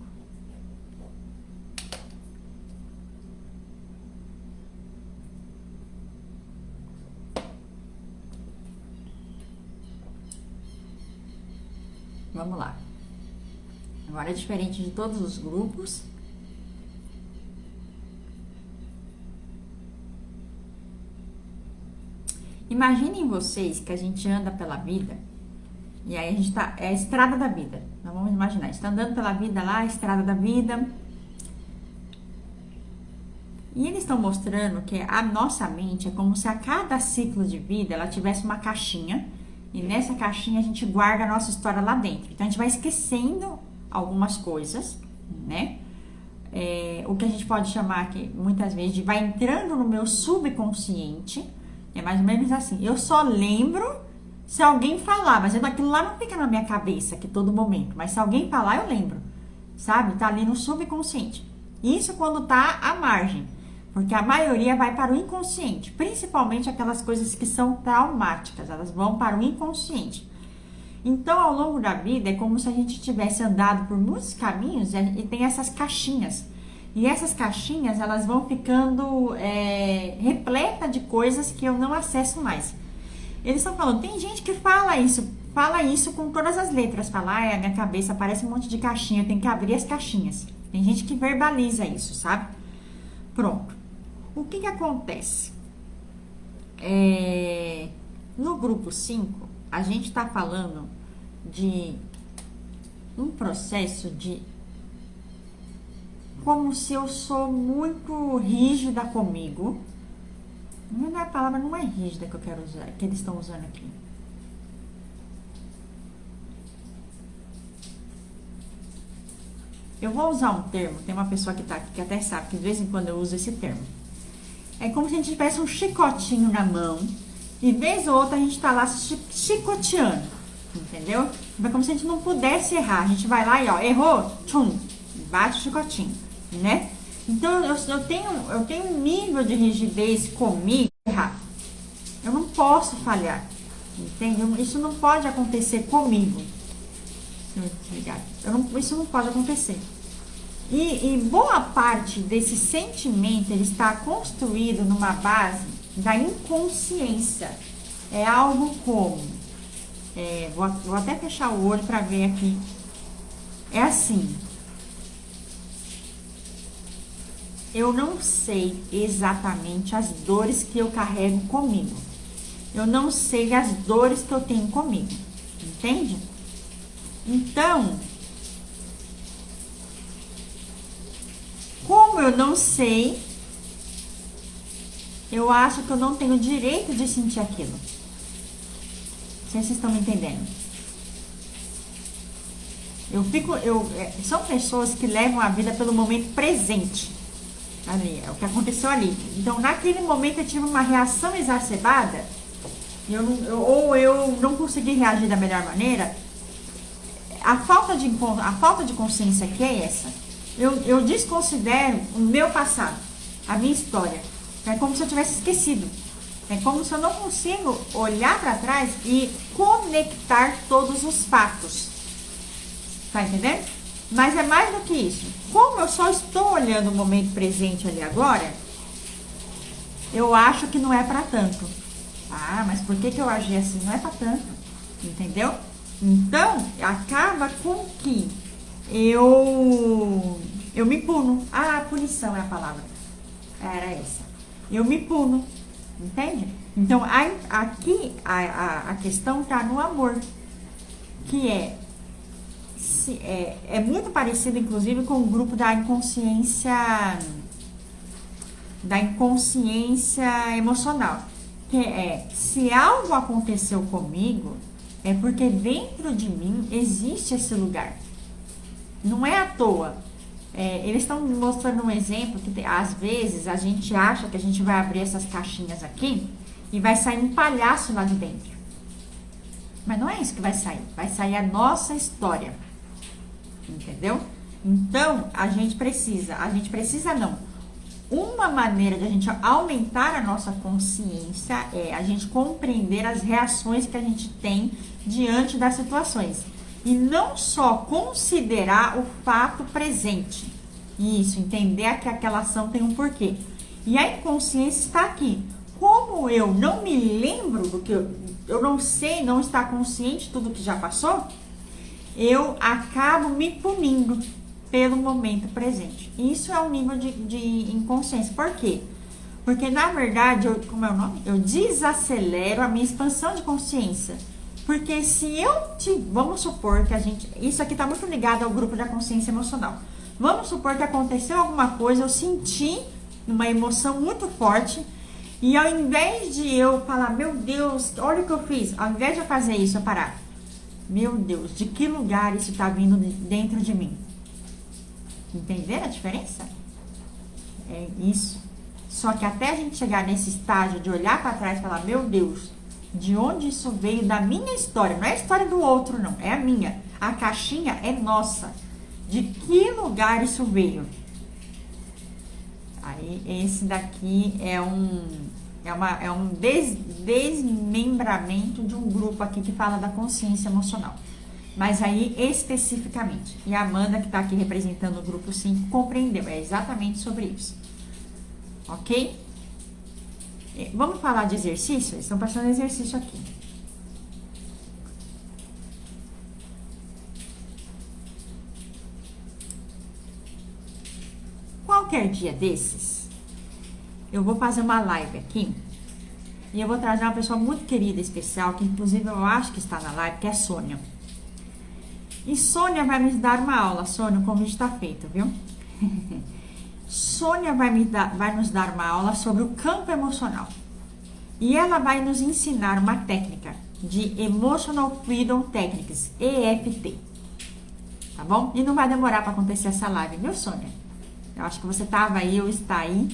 Speaker 1: Vamos lá. Agora é diferente de todos os grupos. Imaginem vocês que a gente anda pela vida e aí a gente tá, é a estrada da vida. Nós vamos imaginar, a gente tá andando pela vida lá, a estrada da vida. E eles estão mostrando que a nossa mente é como se a cada ciclo de vida ela tivesse uma caixinha e nessa caixinha a gente guarda a nossa história lá dentro. Então a gente vai esquecendo algumas coisas, né? O que a gente pode chamar aqui muitas vezes de vai entrando no meu subconsciente. É mais ou menos assim. Eu só lembro se alguém falar, mas aquilo lá não fica na minha cabeça aqui todo momento. Mas se alguém falar, eu lembro, sabe? Tá ali no subconsciente. Isso quando tá à margem. Porque a maioria vai para o inconsciente. Principalmente aquelas coisas que são traumáticas. Elas vão para o inconsciente. Então, ao longo da vida, é como se a gente tivesse andado por muitos caminhos e tem essas caixinhas. E essas caixinhas, elas vão ficando repletas de coisas que eu não acesso mais. Eles estão falando, tem gente que fala isso com todas as letras. Fala, a minha cabeça parece um monte de caixinha, eu tenho que abrir as caixinhas. Tem gente que verbaliza isso, sabe? Pronto. O que acontece? No grupo 5, a gente está falando de um processo de como se eu sou muito rígida comigo. Não é a palavra, não é rígida que eu quero usar, que eles estão usando aqui. Eu vou usar um termo, tem uma pessoa que tá aqui que até sabe que de vez em quando eu uso esse termo. É como se a gente tivesse um chicotinho na mão e vez ou outra a gente tá lá chicoteando, entendeu? É como se a gente não pudesse errar. A gente vai lá e ó, errou, tchum, bate o chicotinho, né? Então eu tenho um nível de rigidez comigo errar. Eu não posso falhar, entende? Isso não pode acontecer comigo. Isso não pode acontecer. E boa parte desse sentimento ele está construído numa base da inconsciência. É algo como vou até fechar o olho para ver aqui. É assim. Eu não sei exatamente as dores que eu carrego comigo. Eu não sei as dores que eu tenho comigo. Entende? Então, como Como eu não sei, eu acho que eu não tenho direito de sentir aquilo. Não sei se vocês estão me entendendo. São pessoas que levam a vida pelo momento presente. Ali, é o que aconteceu ali. Então, naquele momento eu tive uma reação exacerbada, ou eu não consegui reagir da melhor maneira. A falta de consciência que é essa. Eu desconsidero o meu passado, a minha história. É como se eu tivesse esquecido. É como se eu não consigo olhar para trás e conectar todos os fatos. Tá entendendo? Mas é mais do que isso. Como eu só estou olhando o momento presente ali agora, eu acho que não é para tanto. Ah, mas por que eu agi assim? Não é para tanto. Entendeu? Então, acaba com que eu me puno. Ah, punição é a palavra. Era essa. Eu me puno. Entende? Então, aqui a questão tá no amor. Que é muito parecido, inclusive, com o grupo da inconsciência emocional. Que se algo aconteceu comigo, é porque dentro de mim existe esse lugar. Não é à toa. Eles estão mostrando um exemplo que às vezes a gente acha que a gente vai abrir essas caixinhas aqui e vai sair um palhaço lá de dentro. Mas não é isso que vai sair. Vai sair a nossa história. Entendeu? Então, a gente precisa não. Uma maneira de a gente aumentar a nossa consciência é a gente compreender as reações que a gente tem diante das situações. E não só considerar o fato presente. Isso, entender que aquela ação tem um porquê. E a inconsciência está aqui. Como eu não me lembro do que eu não sei, não está consciente de tudo que já passou, eu acabo me punindo pelo momento presente. Isso é um nível de inconsciência. Por quê? Porque, na verdade, como é o nome? Eu desacelero a minha expansão de consciência. Porque vamos supor que isso aqui está muito ligado ao grupo da consciência emocional. Vamos supor que aconteceu alguma coisa, eu senti uma emoção muito forte, e ao invés de eu falar, meu Deus, olha o que eu fiz, ao invés de eu fazer isso, eu parar, meu Deus, de que lugar isso está vindo dentro de mim? Entenderam a diferença? É isso. Só que até a gente chegar nesse estágio de olhar para trás e falar, meu Deus, de onde isso veio da minha história? Não é a história do outro, não. É a minha. A caixinha é nossa. De que lugar isso veio? Aí, esse daqui é um desmembramento de um grupo aqui que fala da consciência emocional. Mas aí, especificamente. E a Amanda, que está aqui representando o grupo 5, compreendeu. É exatamente sobre isso. Ok? Vamos falar de exercício? Eles estão passando exercício aqui. Qualquer dia desses, eu vou fazer uma live aqui e eu vou trazer uma pessoa muito querida, especial, que inclusive eu acho que está na live, que é a Sônia. E Sônia vai me dar uma aula. Sônia, o convite está feito, viu? Sônia vai nos dar uma aula sobre o campo emocional. E ela vai nos ensinar uma técnica de Emotional Freedom Techniques, EFT. Tá bom? E não vai demorar para acontecer essa live, viu, Sônia? Eu acho que você estava aí ou está aí.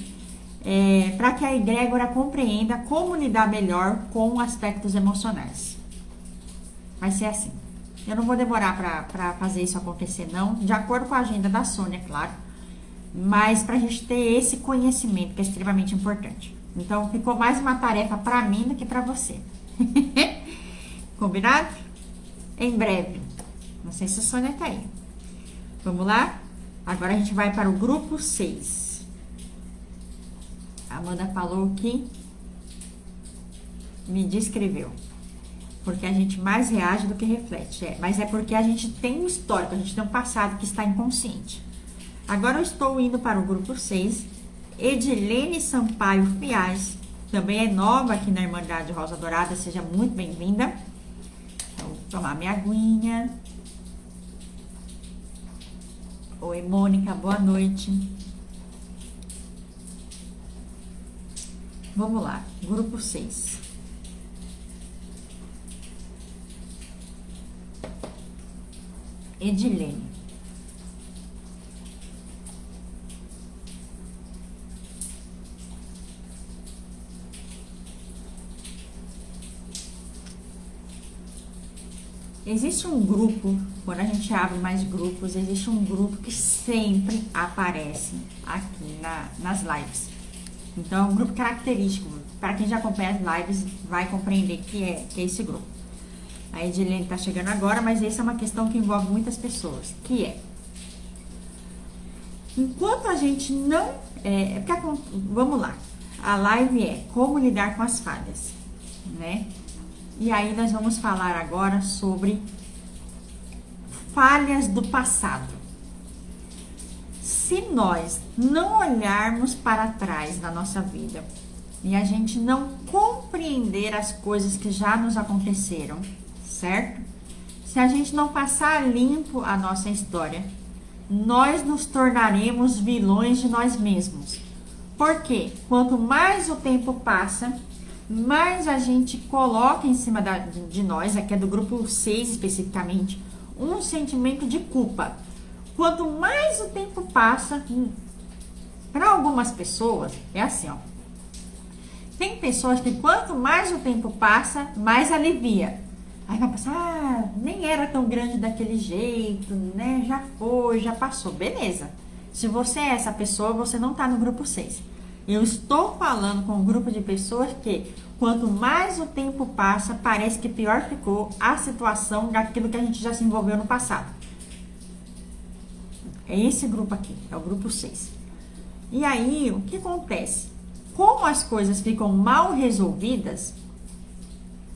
Speaker 1: Para que a egrégora compreenda como lidar melhor com aspectos emocionais. Vai ser assim. Eu não vou demorar para fazer isso acontecer, não. De acordo com a agenda da Sônia, claro. Mas para a gente ter esse conhecimento, que é extremamente importante. Então, ficou mais uma tarefa para mim do que para você. Combinado? Em breve. Não sei se a Sônia tá aí. Vamos lá? Agora a gente vai para o grupo 6. A Amanda falou que me descreveu. Porque a gente mais reage do que reflete. Mas é porque a gente tem um histórico, a gente tem um passado que está inconsciente. Agora eu estou indo para o grupo 6. Edilene Sampaio Fiaz, também é nova aqui na Irmandade Rosa Dourada, seja muito bem-vinda. Então, vou tomar minha aguinha. Oi, Mônica, boa noite. Vamos lá, grupo 6. Edilene. Existe um grupo, quando a gente abre mais grupos, existe um grupo que sempre aparece aqui nas lives. Então, é um grupo característico. Para quem já acompanha as lives, vai compreender que é esse grupo. A Edilene está chegando agora, mas essa é uma questão que envolve muitas pessoas, que é... Enquanto a gente não... vamos lá. A live é como lidar com as falhas, né? E aí nós vamos falar agora sobre falhas do passado. Se nós não olharmos para trás na nossa vida e a gente não compreender as coisas que já nos aconteceram, certo? Se a gente não passar limpo a nossa história, nós nos tornaremos vilões de nós mesmos. Porque quanto mais o tempo passa, mais a gente coloca em cima de nós, aqui é do grupo 6 especificamente, um sentimento de culpa. Quanto mais o tempo passa, para algumas pessoas, é assim, ó. Tem pessoas que quanto mais o tempo passa, mais alivia. Aí vai pensar, nem era tão grande daquele jeito, né? Já foi, já passou. Beleza. Se você é essa pessoa, você não tá no grupo 6. Eu estou falando com um grupo de pessoas que, quanto mais o tempo passa, parece que pior ficou a situação daquilo que a gente já se envolveu no passado. É esse grupo aqui, é o grupo 6. E aí, o que acontece? Como as coisas ficam mal resolvidas,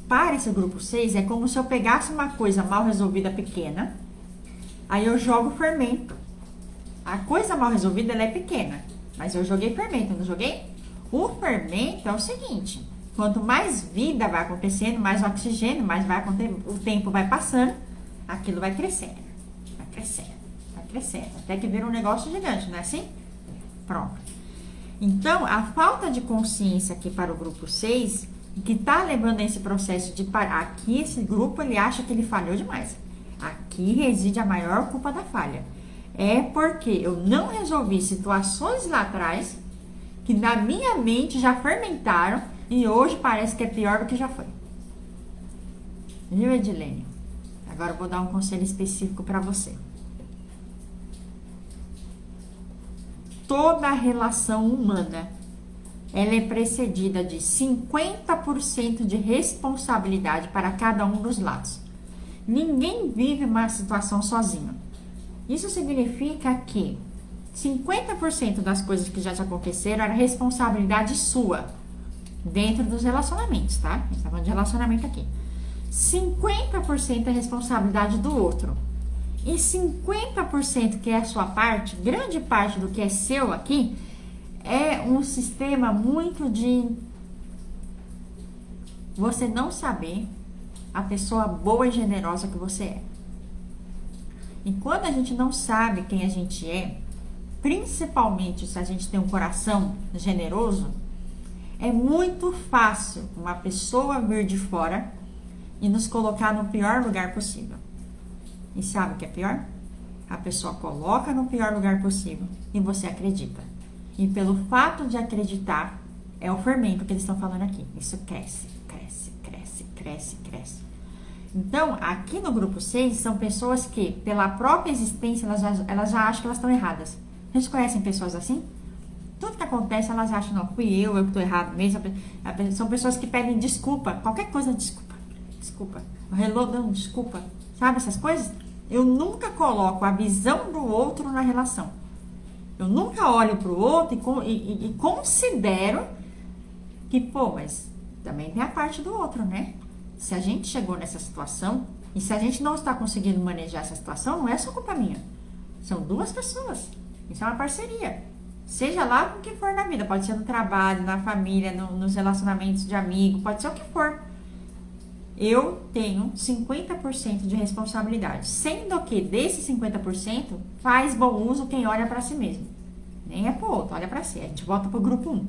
Speaker 1: para esse grupo 6, é como se eu pegasse uma coisa mal resolvida pequena, aí eu jogo fermento. A coisa mal resolvida, ela é pequena, mas eu joguei fermento, não joguei? O fermento é o seguinte, quanto mais vida vai acontecendo, mais oxigênio, mais vai acontecer, o tempo vai passando, aquilo vai crescendo, vai crescendo, vai crescendo, até que vira um negócio gigante, não é assim? Pronto. Então, a falta de consciência aqui para o grupo 6, que está levando a esse processo de parar, aqui esse grupo, ele acha que ele falhou demais. Aqui reside a maior culpa da falha. É porque eu não resolvi situações lá atrás que na minha mente já fermentaram e hoje parece que é pior do que já foi. Viu, Edilene? Agora eu vou dar um conselho específico para você. Toda relação humana, ela é precedida de 50% de responsabilidade para cada um dos lados. Ninguém vive uma situação sozinho. Isso significa que 50% das coisas que já te aconteceram era responsabilidade sua, dentro dos relacionamentos, tá? A gente tá falando de relacionamento aqui. 50% é responsabilidade do outro. E 50% que é a sua parte, grande parte do que é seu aqui, é um sistema muito de você não saber a pessoa boa e generosa que você é. E quando a gente não sabe quem a gente é, principalmente se a gente tem um coração generoso, é muito fácil uma pessoa vir de fora e nos colocar no pior lugar possível. E sabe o que é pior? A pessoa coloca no pior lugar possível e você acredita. E pelo fato de acreditar, é o fermento que eles estão falando aqui. Isso cresce, cresce, cresce, cresce, cresce. Então, aqui no grupo 6, são pessoas que, pela própria existência, elas já acham que elas estão erradas. Vocês conhecem pessoas assim? Tudo que acontece, elas acham, não, fui eu que estou errado mesmo. São pessoas que pedem desculpa, qualquer coisa, desculpa. Desculpa. Hello, não, desculpa. Sabe essas coisas? Eu nunca coloco a visão do outro na relação. Eu nunca olho para o outro e considero que, pô, mas também tem a parte do outro, né? Se a gente chegou nessa situação e se a gente não está conseguindo manejar essa situação, não é só culpa minha. São duas pessoas. Isso é uma parceria. Seja lá o que for na vida. Pode ser no trabalho, na família, nos relacionamentos de amigo, pode ser o que for. Eu tenho 50% de responsabilidade. Sendo que desses 50% faz bom uso quem olha para si mesmo. Nem é pro outro, olha para si. A gente volta pro grupo 1.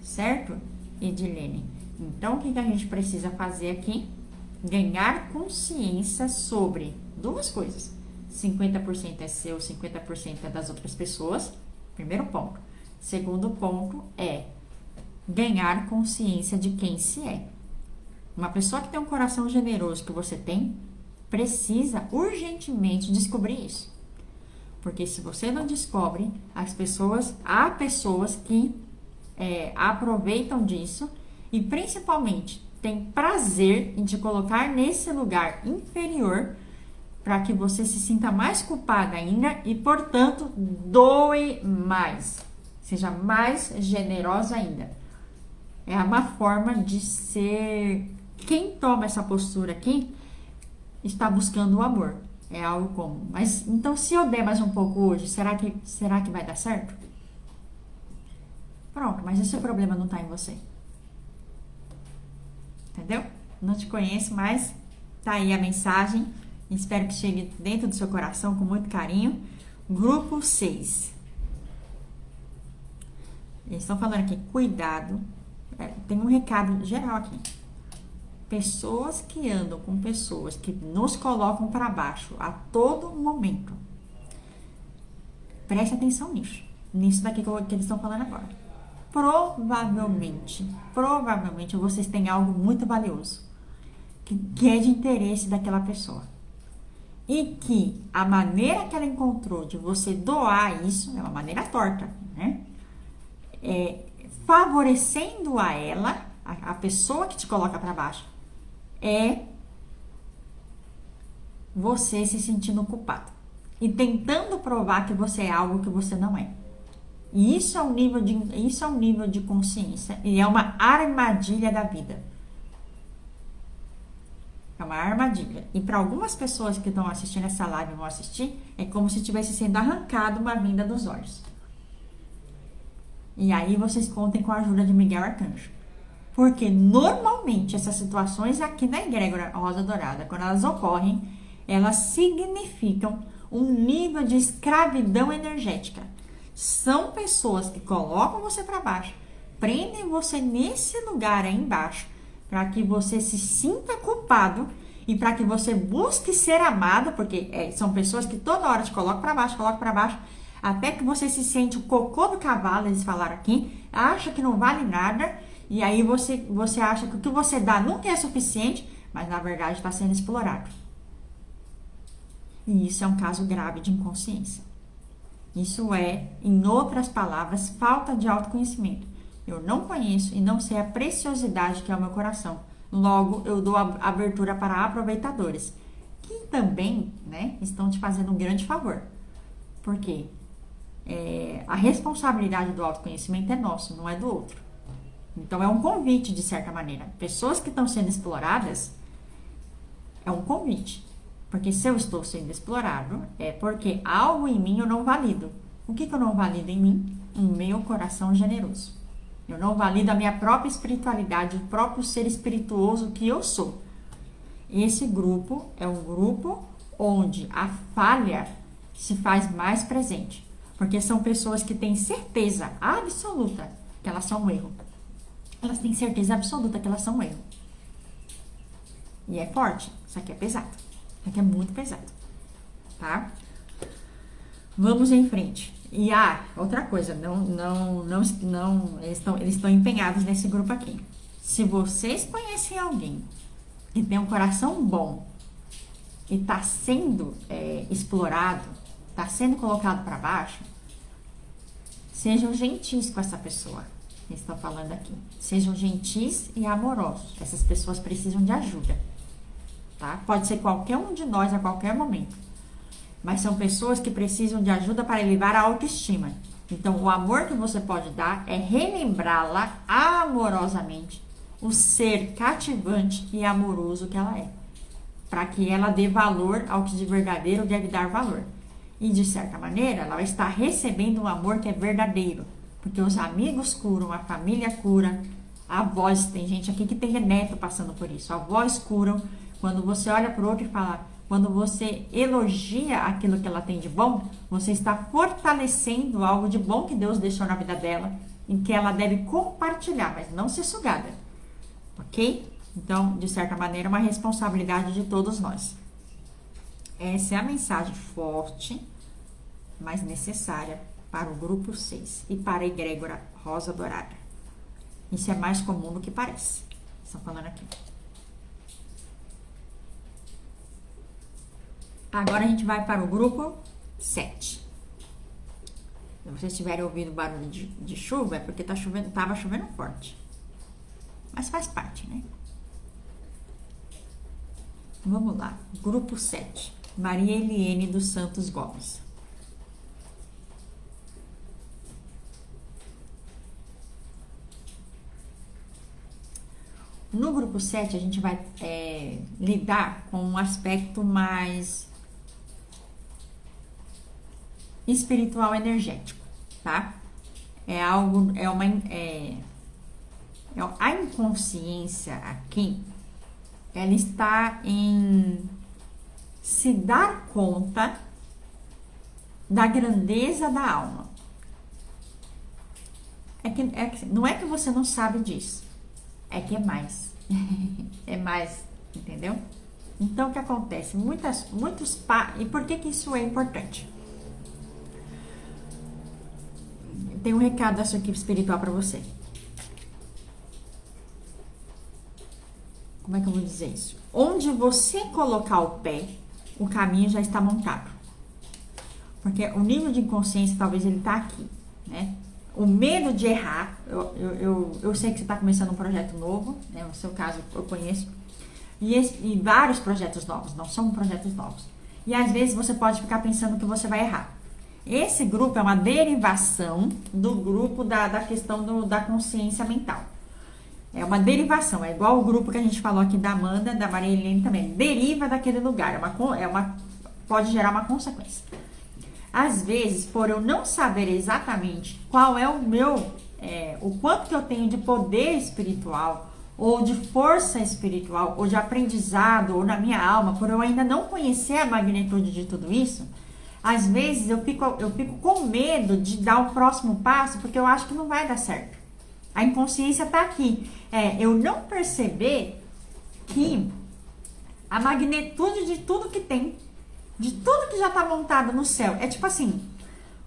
Speaker 1: certo, Edilene? Então, o que a gente precisa fazer aqui? Ganhar consciência sobre duas coisas. 50% é seu, 50% é das outras pessoas. Primeiro ponto. Segundo ponto é ganhar consciência de quem se é. Uma pessoa que tem um coração generoso que você tem, precisa urgentemente descobrir isso. Porque se você não descobre, há pessoas que aproveitam disso e principalmente tem prazer em te colocar nesse lugar inferior para que você se sinta mais culpada ainda e, portanto, doe mais. Seja mais generosa ainda. É uma forma de ser... Quem toma essa postura aqui está buscando o amor. É algo comum. Mas, então, se eu der mais um pouco hoje, será que vai dar certo? Pronto, mas esse problema não está em você. Entendeu? Não te conheço, mas tá aí a mensagem. Espero que chegue dentro do seu coração com muito carinho. Grupo 6. Eles estão falando aqui, cuidado. Tem um recado geral aqui. Pessoas que andam com pessoas que nos colocam para baixo a todo momento. Preste atenção nisso. Nisso daqui que eles estão falando agora. Provavelmente vocês têm algo muito valioso. Que é de interesse daquela pessoa. E que a maneira que ela encontrou de você doar isso é uma maneira torta, né? Favorecendo a ela, a pessoa que te coloca para baixo, é você se sentindo culpado e tentando provar que você é algo que você não é. E isso é um nível de consciência e é uma armadilha da vida. É uma armadilha. E para algumas pessoas que estão assistindo essa live e vão assistir, é como se tivesse sendo arrancado uma venda dos olhos. E aí vocês contem com a ajuda de Miguel Arcanjo. Porque normalmente essas situações aqui na egrégora Rosa Dourada, quando elas ocorrem, elas significam um nível de escravidão energética. São pessoas que colocam você para baixo, prendem você nesse lugar aí embaixo, para que você se sinta culpado e para que você busque ser amado, porque são pessoas que toda hora te colocam para baixo, até que você se sente o cocô do cavalo, eles falaram aqui, acha que não vale nada, e aí você acha que o que você dá nunca é suficiente, mas na verdade está sendo explorado. E isso é um caso grave de inconsciência. Isso é, em outras palavras, falta de autoconhecimento. Eu não conheço e não sei a preciosidade que é o meu coração. Logo, eu dou abertura para aproveitadores, que também, né, estão te fazendo um grande favor. Por quê? A responsabilidade do autoconhecimento é nossa, não é do outro. Então, é um convite, de certa maneira. Pessoas que estão sendo exploradas, é um convite. Porque se eu estou sendo explorado, é porque algo em mim eu não valido. O que eu não valido em mim? O meu coração generoso. Eu não valido a minha própria espiritualidade, o próprio ser espirituoso que eu sou. Esse grupo é um grupo onde a falha se faz mais presente. Porque são pessoas que têm certeza absoluta que elas são um erro. Elas têm certeza absoluta que elas são um erro. E é forte. Isso aqui é pesado. Isso aqui é muito pesado. Tá? Vamos em frente. E outra coisa, eles estão empenhados nesse grupo aqui. Se vocês conhecem alguém que tem um coração bom e está sendo explorado, está sendo colocado para baixo, sejam gentis com essa pessoa. Eles estão falando aqui. Sejam gentis e amorosos. Essas pessoas precisam de ajuda. Tá? Pode ser qualquer um de nós a qualquer momento. Mas são pessoas que precisam de ajuda para elevar a autoestima. Então, o amor que você pode dar é relembrá-la amorosamente o ser cativante e amoroso que ela é. Para que ela dê valor ao que de verdadeiro deve dar valor. E, de certa maneira, ela está recebendo um amor que é verdadeiro. Porque os amigos curam, a família cura, a avós, tem gente aqui que tem neto passando por isso. Avós curam. Quando você olha para o outro e fala, quando você elogia aquilo que ela tem de bom, você está fortalecendo algo de bom que Deus deixou na vida dela em que ela deve compartilhar, mas não ser sugada, ok? Então, de certa maneira, é uma responsabilidade de todos nós. Essa é a mensagem forte, mas necessária para o grupo 6 e para a egrégora rosa dourada. Isso é mais comum do que parece. Estão falando aqui. Agora a gente vai para o grupo 7. Se vocês estiverem ouvindo barulho de chuva, é porque estava chovendo forte. Mas faz parte, né? Vamos lá. Grupo 7. Maria Eliene dos Santos Gomes. No grupo 7, a gente vai lidar com um aspecto mais espiritual energético, tá? A inconsciência aqui, ela está em se dar conta da grandeza da alma. Não é que você não sabe disso, é que é mais. É mais, entendeu? Então, o que acontece? E por que isso é importante? Tem um recado da sua equipe espiritual para você. Como é que eu vou dizer isso? Onde você colocar o pé, o caminho já está montado. Porque o nível de inconsciência, talvez ele tá aqui, né? O medo de errar, eu sei que você está começando um projeto novo, né? No seu caso, eu conheço. E vários projetos novos, não são projetos novos. E às vezes você pode ficar pensando que você vai errar. Esse grupo é uma derivação do grupo da questão da consciência mental. É uma derivação, é igual o grupo que a gente falou aqui da Amanda, da Maria Helene também. Deriva daquele lugar, pode gerar uma consequência. Às vezes, por eu não saber exatamente qual é o quanto que eu tenho de poder espiritual, ou de força espiritual, ou de aprendizado, ou na minha alma, por eu ainda não conhecer a magnitude de tudo isso, às vezes eu fico com medo de dar o próximo passo, porque eu acho que não vai dar certo. A inconsciência tá aqui. Eu não perceber que a magnitude de tudo que tem, de tudo que já está montado no céu, é tipo assim,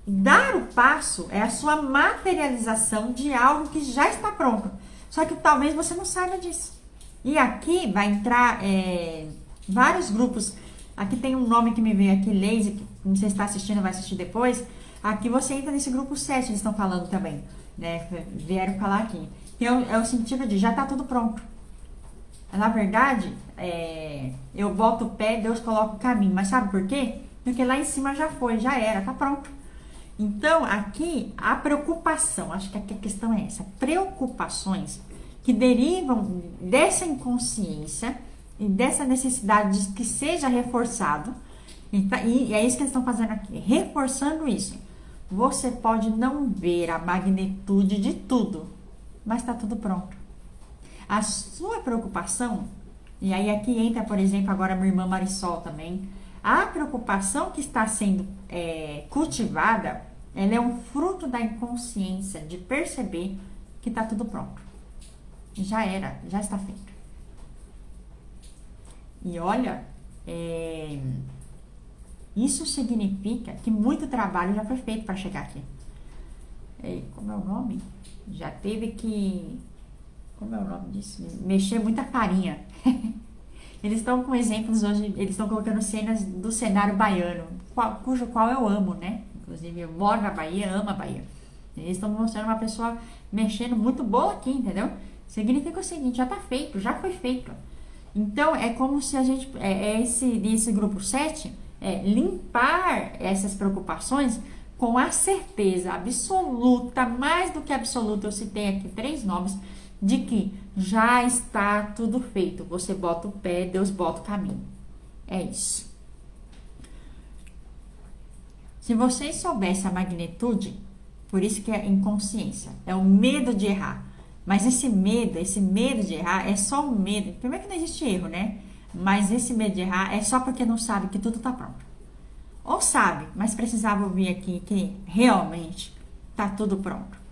Speaker 1: dar o passo é a sua materialização de algo que já está pronto. Só que talvez você não saiba disso. E aqui vai entrar vários grupos. Aqui tem um nome que me veio aqui, Lazy, que não sei se está assistindo, vai assistir depois. Aqui você entra nesse grupo 7, eles estão falando também, né? Vieram falar aqui. Que é o sentido de já está tudo pronto. Na verdade, eu boto o pé, Deus coloca o caminho. Mas sabe por quê? Porque lá em cima já foi, já era, tá pronto. Então, aqui, a preocupação, acho que aqui a questão é essa. Preocupações que derivam dessa inconsciência e dessa necessidade de que seja reforçado. E é isso que eles estão fazendo aqui, reforçando isso. Você pode não ver a magnitude de tudo, mas está tudo pronto. A sua preocupação, e aí aqui entra, por exemplo, agora a minha irmã Marisol também, a preocupação que está sendo cultivada, ela é um fruto da inconsciência, de perceber que está tudo pronto. Já era, já está feito. E olha, isso significa que muito trabalho já foi feito para chegar aqui. Como é o nome? Já teve que... Como é o nome disso? Mexer muita farinha. Eles estão com exemplos hoje, eles estão colocando cenas do cenário baiano, cujo qual eu amo, né? Inclusive, eu moro na Bahia, amo a Bahia. Eles estão mostrando uma pessoa mexendo muito boa aqui, entendeu? Significa o seguinte, já tá feito, já foi feito. Então, é como se a gente, esse grupo 7, limpar essas preocupações com a certeza absoluta, mais do que absoluta, eu citei aqui 3 nomes, de que já está tudo feito. Você bota o pé, Deus bota o caminho. É isso. Se vocês soubessem a magnitude, por isso que é inconsciência, é o medo de errar. Mas esse medo de errar é só um medo. Primeiro que não existe erro, né? Mas esse medo de errar é só porque não sabe que tudo está pronto. Ou sabe, mas precisava ouvir aqui que realmente está tudo pronto.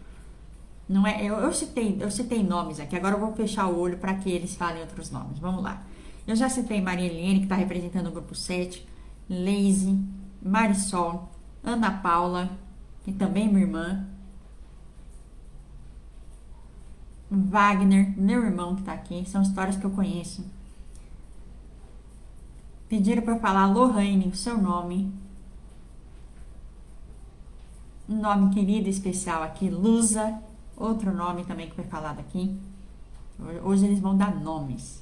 Speaker 1: Não é, eu citei nomes aqui, agora eu vou fechar o olho para que eles falem outros nomes. Vamos lá. Eu já citei Maria Helene, que está representando o grupo 7, Leise, Marisol, Ana Paula, que também é minha irmã, Wagner, meu irmão que está aqui, são histórias que eu conheço. Pediram para eu falar Lohane, o seu nome. Um nome querido e especial aqui, Lusa, outro nome também que foi falado aqui. Hoje eles vão dar nomes.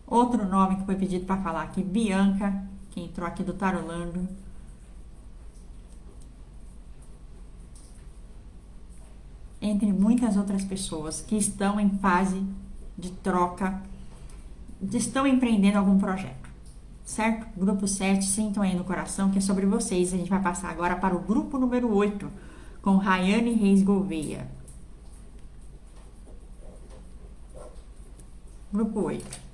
Speaker 1: Outro nome que foi pedido para falar aqui, Bianca, que entrou aqui do Tarolando. Entre muitas outras pessoas que estão em fase de troca, estão empreendendo algum projeto, certo? Grupo 7, sintam aí no coração que é sobre vocês. A gente vai passar agora para o grupo número 8, com Rayane Reis Gouveia. Grupo 8.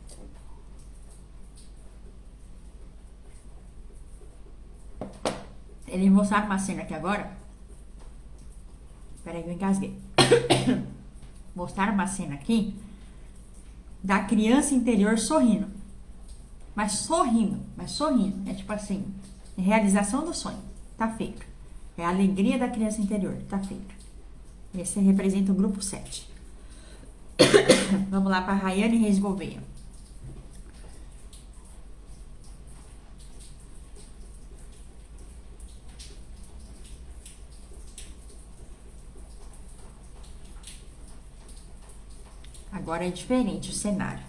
Speaker 1: Ele mostrar uma cena aqui agora. Peraí que eu engasguei. Mostrar uma cena aqui da criança interior sorrindo. Mas sorrindo. É tipo assim, realização do sonho. Tá feito. É a alegria da criança interior. Tá feito. Esse representa o grupo 7. Vamos lá para Rayane Reis Gouveia. Agora é diferente o cenário.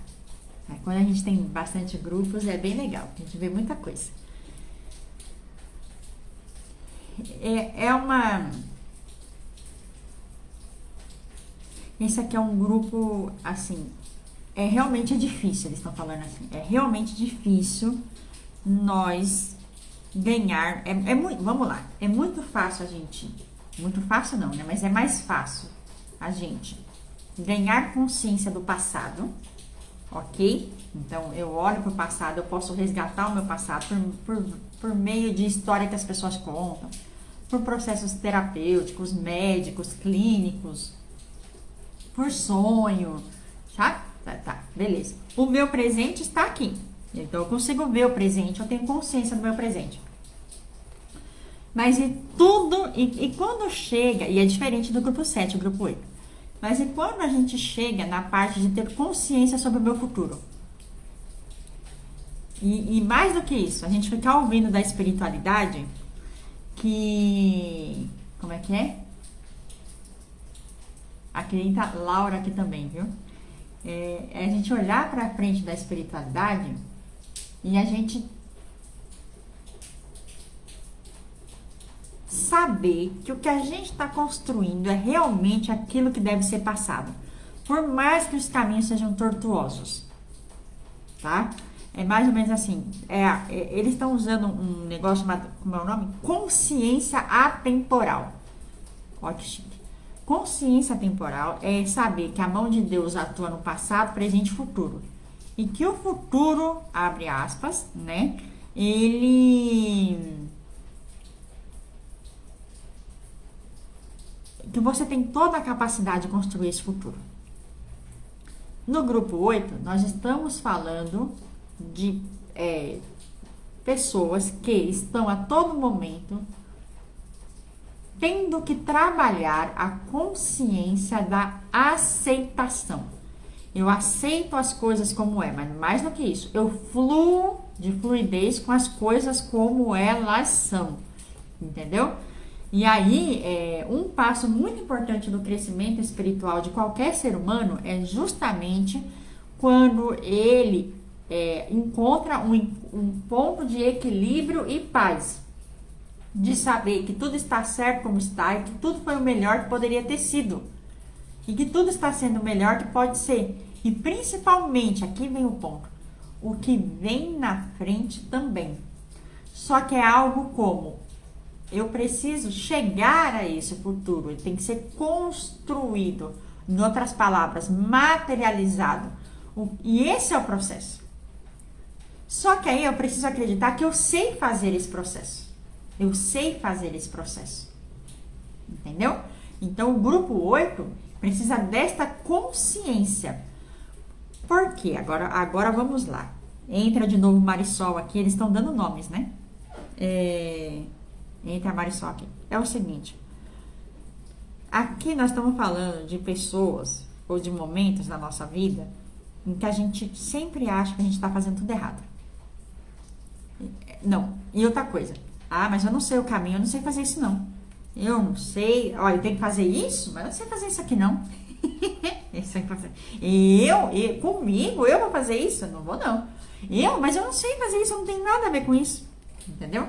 Speaker 1: Quando a gente tem bastante grupos, é bem legal. A gente vê muita coisa. Esse aqui é um grupo, assim, realmente difícil, eles estão falando assim. É realmente difícil nós ganhar. Vamos lá. É muito fácil a gente. Muito fácil não, né? Mas é mais fácil a gente ganhar consciência do passado, ok? Então, eu olho para o passado, eu posso resgatar o meu passado por meio de história que as pessoas contam, por processos terapêuticos, médicos, clínicos, por sonho, tá? Tá, beleza. O meu presente está aqui, então eu consigo ver o presente, eu tenho consciência do meu presente. Mas e quando chega, e é diferente do grupo 7, o grupo 8, mas e quando a gente chega na parte de ter consciência sobre o meu futuro? E mais do que isso, a gente ficar ouvindo da espiritualidade que... Como é que é? Aqui tá Laura aqui também, viu? É a gente olhar pra frente da espiritualidade e a gente saber que o que a gente está construindo é realmente aquilo que deve ser passado, por mais que os caminhos sejam tortuosos, tá? É mais ou menos assim, eles estão usando um negócio chamado, como é o nome? Consciência atemporal. Olha que chique. Consciência atemporal é saber que a mão de Deus atua no passado, presente e futuro. E que o futuro, abre aspas, né? Que você tem toda a capacidade de construir esse futuro. No grupo 8, nós estamos falando de pessoas que estão a todo momento tendo que trabalhar a consciência da aceitação. Eu aceito as coisas como é, mas mais do que isso, eu fluo de fluidez com as coisas como elas são, entendeu? E aí, um passo muito importante do crescimento espiritual de qualquer ser humano é justamente quando ele encontra um ponto de equilíbrio e paz. De saber que tudo está certo como está e que tudo foi o melhor que poderia ter sido. E que tudo está sendo o melhor que pode ser. E principalmente, aqui vem o ponto, o que vem na frente também. Só que é algo como, eu preciso chegar a esse futuro, ele tem que ser construído, em outras palavras, materializado. E esse é o processo. Só que aí eu preciso acreditar que eu sei fazer esse processo. Eu sei fazer esse processo. Entendeu? Então, o grupo 8 precisa desta consciência. Por quê? Agora vamos lá. Entra de novo Marisol aqui. Eles estão dando nomes, né? Entra a Marisol aqui. É o seguinte. Aqui nós estamos falando de pessoas ou de momentos da nossa vida em que a gente sempre acha que a gente está fazendo tudo errado. Não. E outra coisa. Ah, mas eu não sei o caminho. Eu não sei fazer isso, não. Eu não sei. Olha, eu tenho que fazer isso, mas eu não sei fazer isso aqui, não. Comigo, eu vou fazer isso? Não vou, não. Mas eu não sei fazer isso, eu não tenho nada a ver com isso. Entendeu?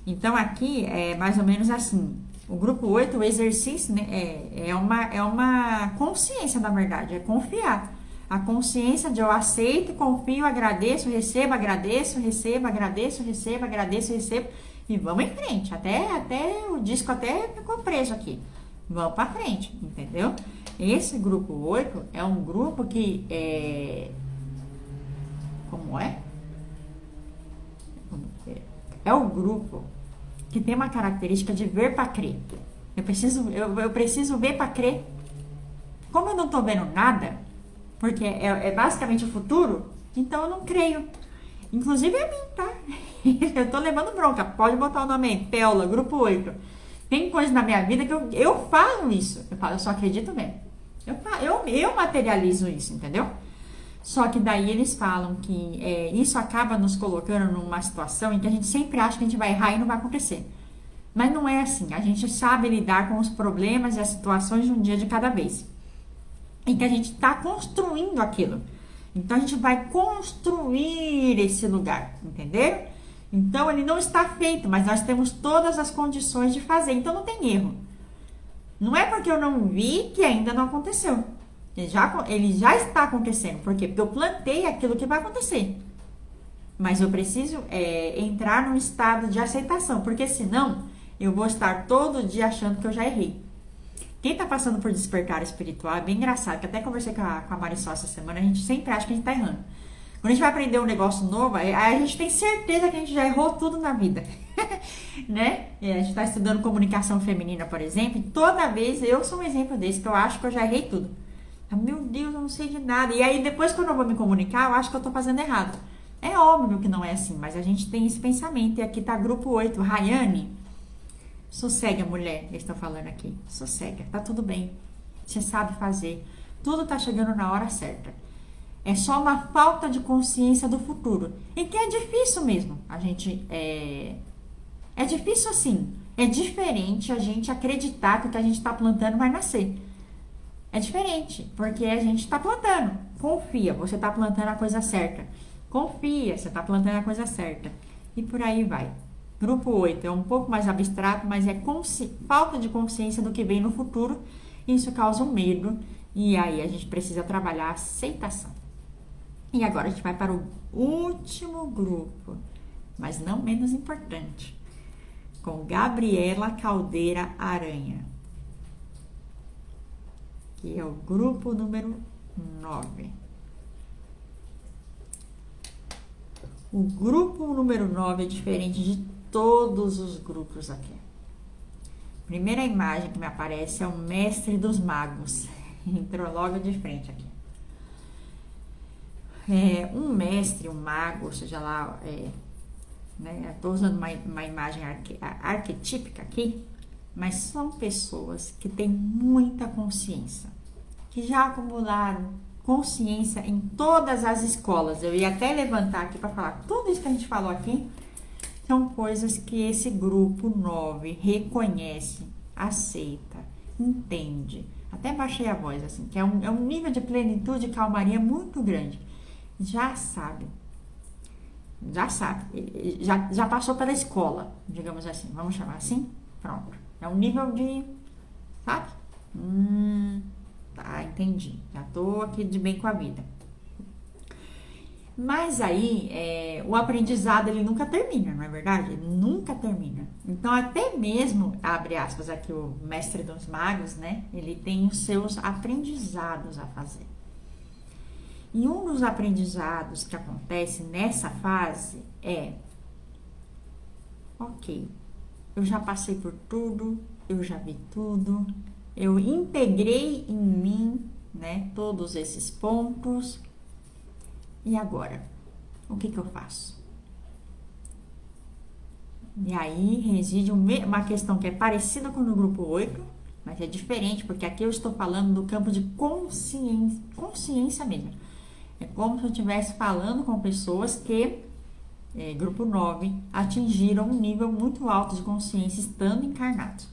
Speaker 1: Então, aqui é mais ou menos assim. O grupo 8, o exercício, né, é uma consciência, na verdade. É confiar. A consciência de eu aceito, confio, agradeço, recebo, agradeço, recebo, agradeço, recebo, agradeço, recebo. E vamos em frente. Até o disco até ficou preso aqui. Vamos pra frente, entendeu? Esse grupo 8 é um grupo que Como é? É o grupo que tem uma característica de ver para crer. Eu preciso ver para crer. Como eu não tô vendo nada, porque é basicamente o futuro, então eu não creio. Inclusive é mim, tá? Eu tô levando bronca. Pode botar o nome aí, Péola, grupo 8. Tem coisa na minha vida que eu falo isso. Eu só acredito mesmo. Eu materializo isso, entendeu? Só que daí eles falam que isso acaba nos colocando numa situação em que a gente sempre acha que a gente vai errar e não vai acontecer. Mas não é assim. A gente sabe lidar com os problemas e as situações de um dia de cada vez. Em que a gente está construindo aquilo. Então a gente vai construir esse lugar, entendeu? Então ele não está feito, mas nós temos todas as condições de fazer. Então não tem erro. Não é porque eu não vi que ainda não aconteceu. Ele já está acontecendo. Por quê? Porque eu plantei aquilo que vai acontecer. Mas eu preciso entrar num estado de aceitação. Porque senão eu vou estar todo dia achando que eu já errei. Quem tá passando por despertar espiritual é bem engraçado. Que até conversei com a Marisol essa semana. A gente sempre acha que a gente tá errando. Quando a gente vai aprender um negócio novo, aí a gente tem certeza que a gente já errou tudo na vida. Né? A gente tá estudando comunicação feminina, por exemplo. E toda vez eu sou um exemplo desse. Que eu acho que eu já errei tudo. Meu Deus, eu não sei de nada. E aí depois quando eu vou me comunicar, eu acho que eu tô fazendo errado. É óbvio que não é assim, mas a gente tem esse pensamento. E aqui tá grupo 8, Rayane. Sossega, mulher, eles estão falando aqui. Sossega, tá tudo bem. Você sabe fazer. Tudo tá chegando na hora certa. É só uma falta de consciência do futuro. E que é difícil mesmo. A gente é difícil assim. É diferente a gente acreditar que o que a gente tá plantando vai nascer. É diferente, porque a gente está plantando. Confia, você está plantando a coisa certa. Confia, você está plantando a coisa certa. E por aí vai. Grupo 8 é um pouco mais abstrato, mas é falta de consciência do que vem no futuro. Isso causa um medo. E aí a gente precisa trabalhar a aceitação. E agora a gente vai para o último grupo, mas não menos importante. Com Gabriela Caldeira Aranha. Que é o grupo número 9. O grupo número 9 é diferente de todos os grupos aqui. Primeira imagem que me aparece é o mestre dos magos. Entrou logo de frente aqui. Um mestre, um mago, seja lá, estou usando uma imagem arquetípica aqui, mas são pessoas que têm muita consciência, que já acumularam consciência em todas as escolas. Eu ia até levantar aqui para falar, tudo isso que a gente falou aqui são coisas que esse grupo 9 reconhece, aceita, entende. Até baixei a voz, assim, que é um nível de plenitude e calmaria muito grande. Já sabe, já passou pela escola, digamos assim, vamos chamar assim? Pronto. É um nível de, sabe? Tá, entendi. Já tô aqui de bem com a vida. Mas aí, o aprendizado, ele nunca termina, não é verdade? Ele nunca termina. Então, até mesmo, abre aspas aqui, o mestre dos magos, né? Ele tem os seus aprendizados a fazer. E um dos aprendizados que acontece nessa fase é: ok, eu já passei por tudo, eu já vi tudo, eu integrei em mim, né, todos esses pontos, e agora? O que eu faço? E aí reside uma questão que é parecida com o do grupo 8, mas é diferente, porque aqui eu estou falando do campo de consciência mesmo. É como se eu estivesse falando com pessoas que, grupo 9, atingiram um nível muito alto de consciência estando encarnados.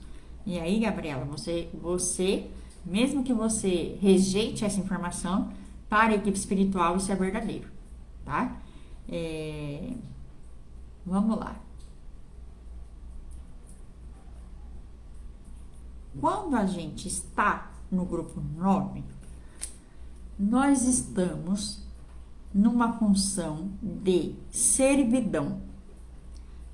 Speaker 1: E aí, Gabriela, você, mesmo que você rejeite essa informação, para a equipe espiritual isso é verdadeiro, tá? Vamos lá. Quando a gente está no grupo 9, nós estamos numa função de servidão.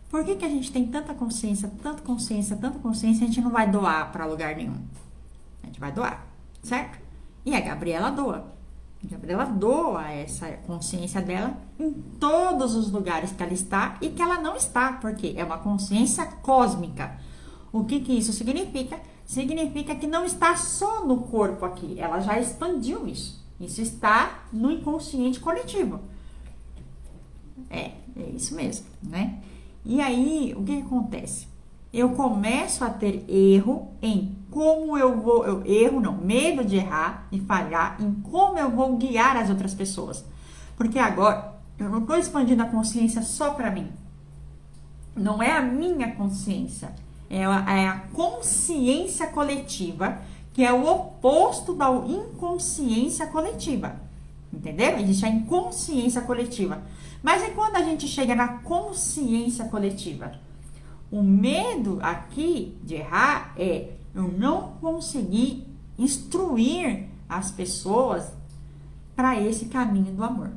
Speaker 1: Por que a gente tem tanta consciência, tanta consciência, tanta consciência, a gente não vai doar para lugar nenhum? A gente vai doar, certo? E a Gabriela doa. A Gabriela doa essa consciência dela em todos os lugares que ela está e que ela não está, porque é uma consciência cósmica. O que isso significa? Significa que não está só no corpo aqui, ela já expandiu isso. Isso está no inconsciente coletivo. É isso mesmo, né? E aí, o que acontece? Eu começo a ter erro em como medo de errar e falhar em como eu vou guiar as outras pessoas. Porque agora, eu não estou expandindo a consciência só para mim. Não é a minha consciência. É a consciência coletiva, que é o oposto da inconsciência coletiva. Entendeu? Existe a inconsciência coletiva. Mas é quando a gente chega na consciência coletiva. O medo aqui de errar é eu não conseguir instruir as pessoas para esse caminho do amor.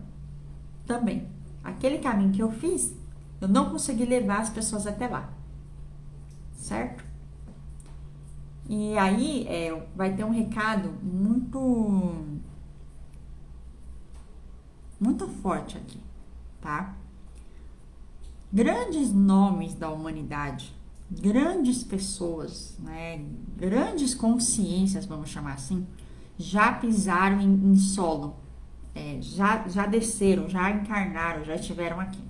Speaker 1: Também. Aquele caminho que eu fiz, eu não consegui levar as pessoas até lá. Certo? E aí vai ter um recado muito forte aqui, tá? Grandes nomes da humanidade, grandes pessoas, né? Grandes consciências, vamos chamar assim, já pisaram em solo, já desceram, já encarnaram, já estiveram aqui.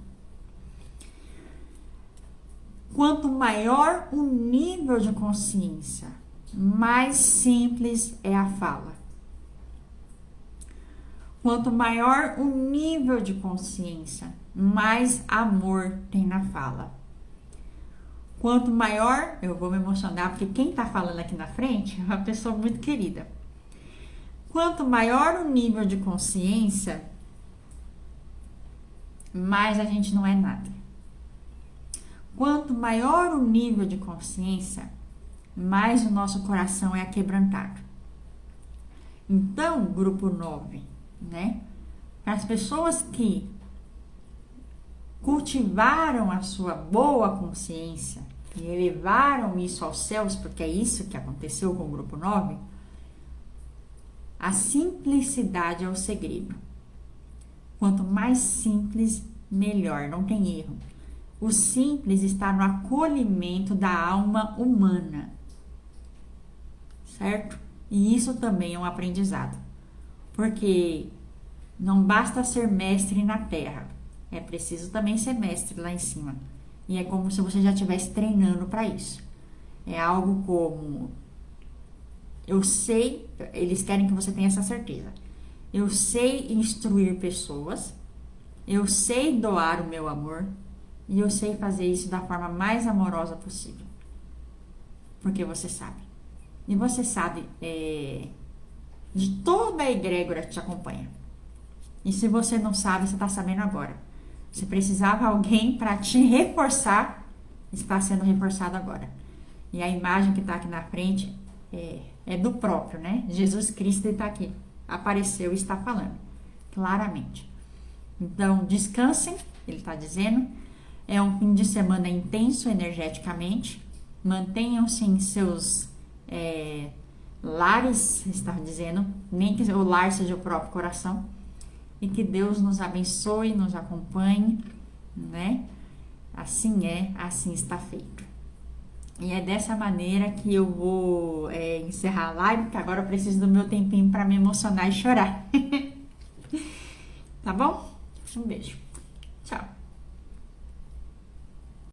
Speaker 1: Quanto maior o nível de consciência, mais simples é a fala. Quanto maior o nível de consciência, mais amor tem na fala. Quanto maior, eu vou me emocionar, porque quem está falando aqui na frente é uma pessoa muito querida. Quanto maior o nível de consciência, mais a gente não é nada. Quanto maior o nível de consciência, mais o nosso coração é aquebrantado. Então, grupo 9, né? Para as pessoas que cultivaram a sua boa consciência e elevaram isso aos céus, porque é isso que aconteceu com o grupo 9, a simplicidade é o segredo. Quanto mais simples, melhor, não tem erro. O simples está no acolhimento da alma humana, certo? E isso também é um aprendizado, porque não basta ser mestre na terra, é preciso também ser mestre lá em cima. E é como se você já estivesse treinando para isso. É algo como, eu sei, eles querem que você tenha essa certeza. Eu sei instruir pessoas, eu sei doar o meu amor, e eu sei fazer isso da forma mais amorosa possível. Porque você sabe. E você sabe de toda a egrégora que te acompanha. E se você não sabe, você está sabendo agora. Se precisava alguém para te reforçar, está sendo reforçado agora. E a imagem que está aqui na frente é do próprio, né? Jesus Cristo está aqui. Apareceu e está falando. Claramente. Então, descansem, ele está dizendo. É um fim de semana intenso energeticamente. Mantenham-se em seus lares, está dizendo, nem que o lar seja o próprio coração. e que Deus nos abençoe, nos acompanhe, né? Assim é, assim está feito. E é dessa maneira que eu vou encerrar a live, porque agora eu preciso do meu tempinho para me emocionar e chorar. Tá bom? Um beijo.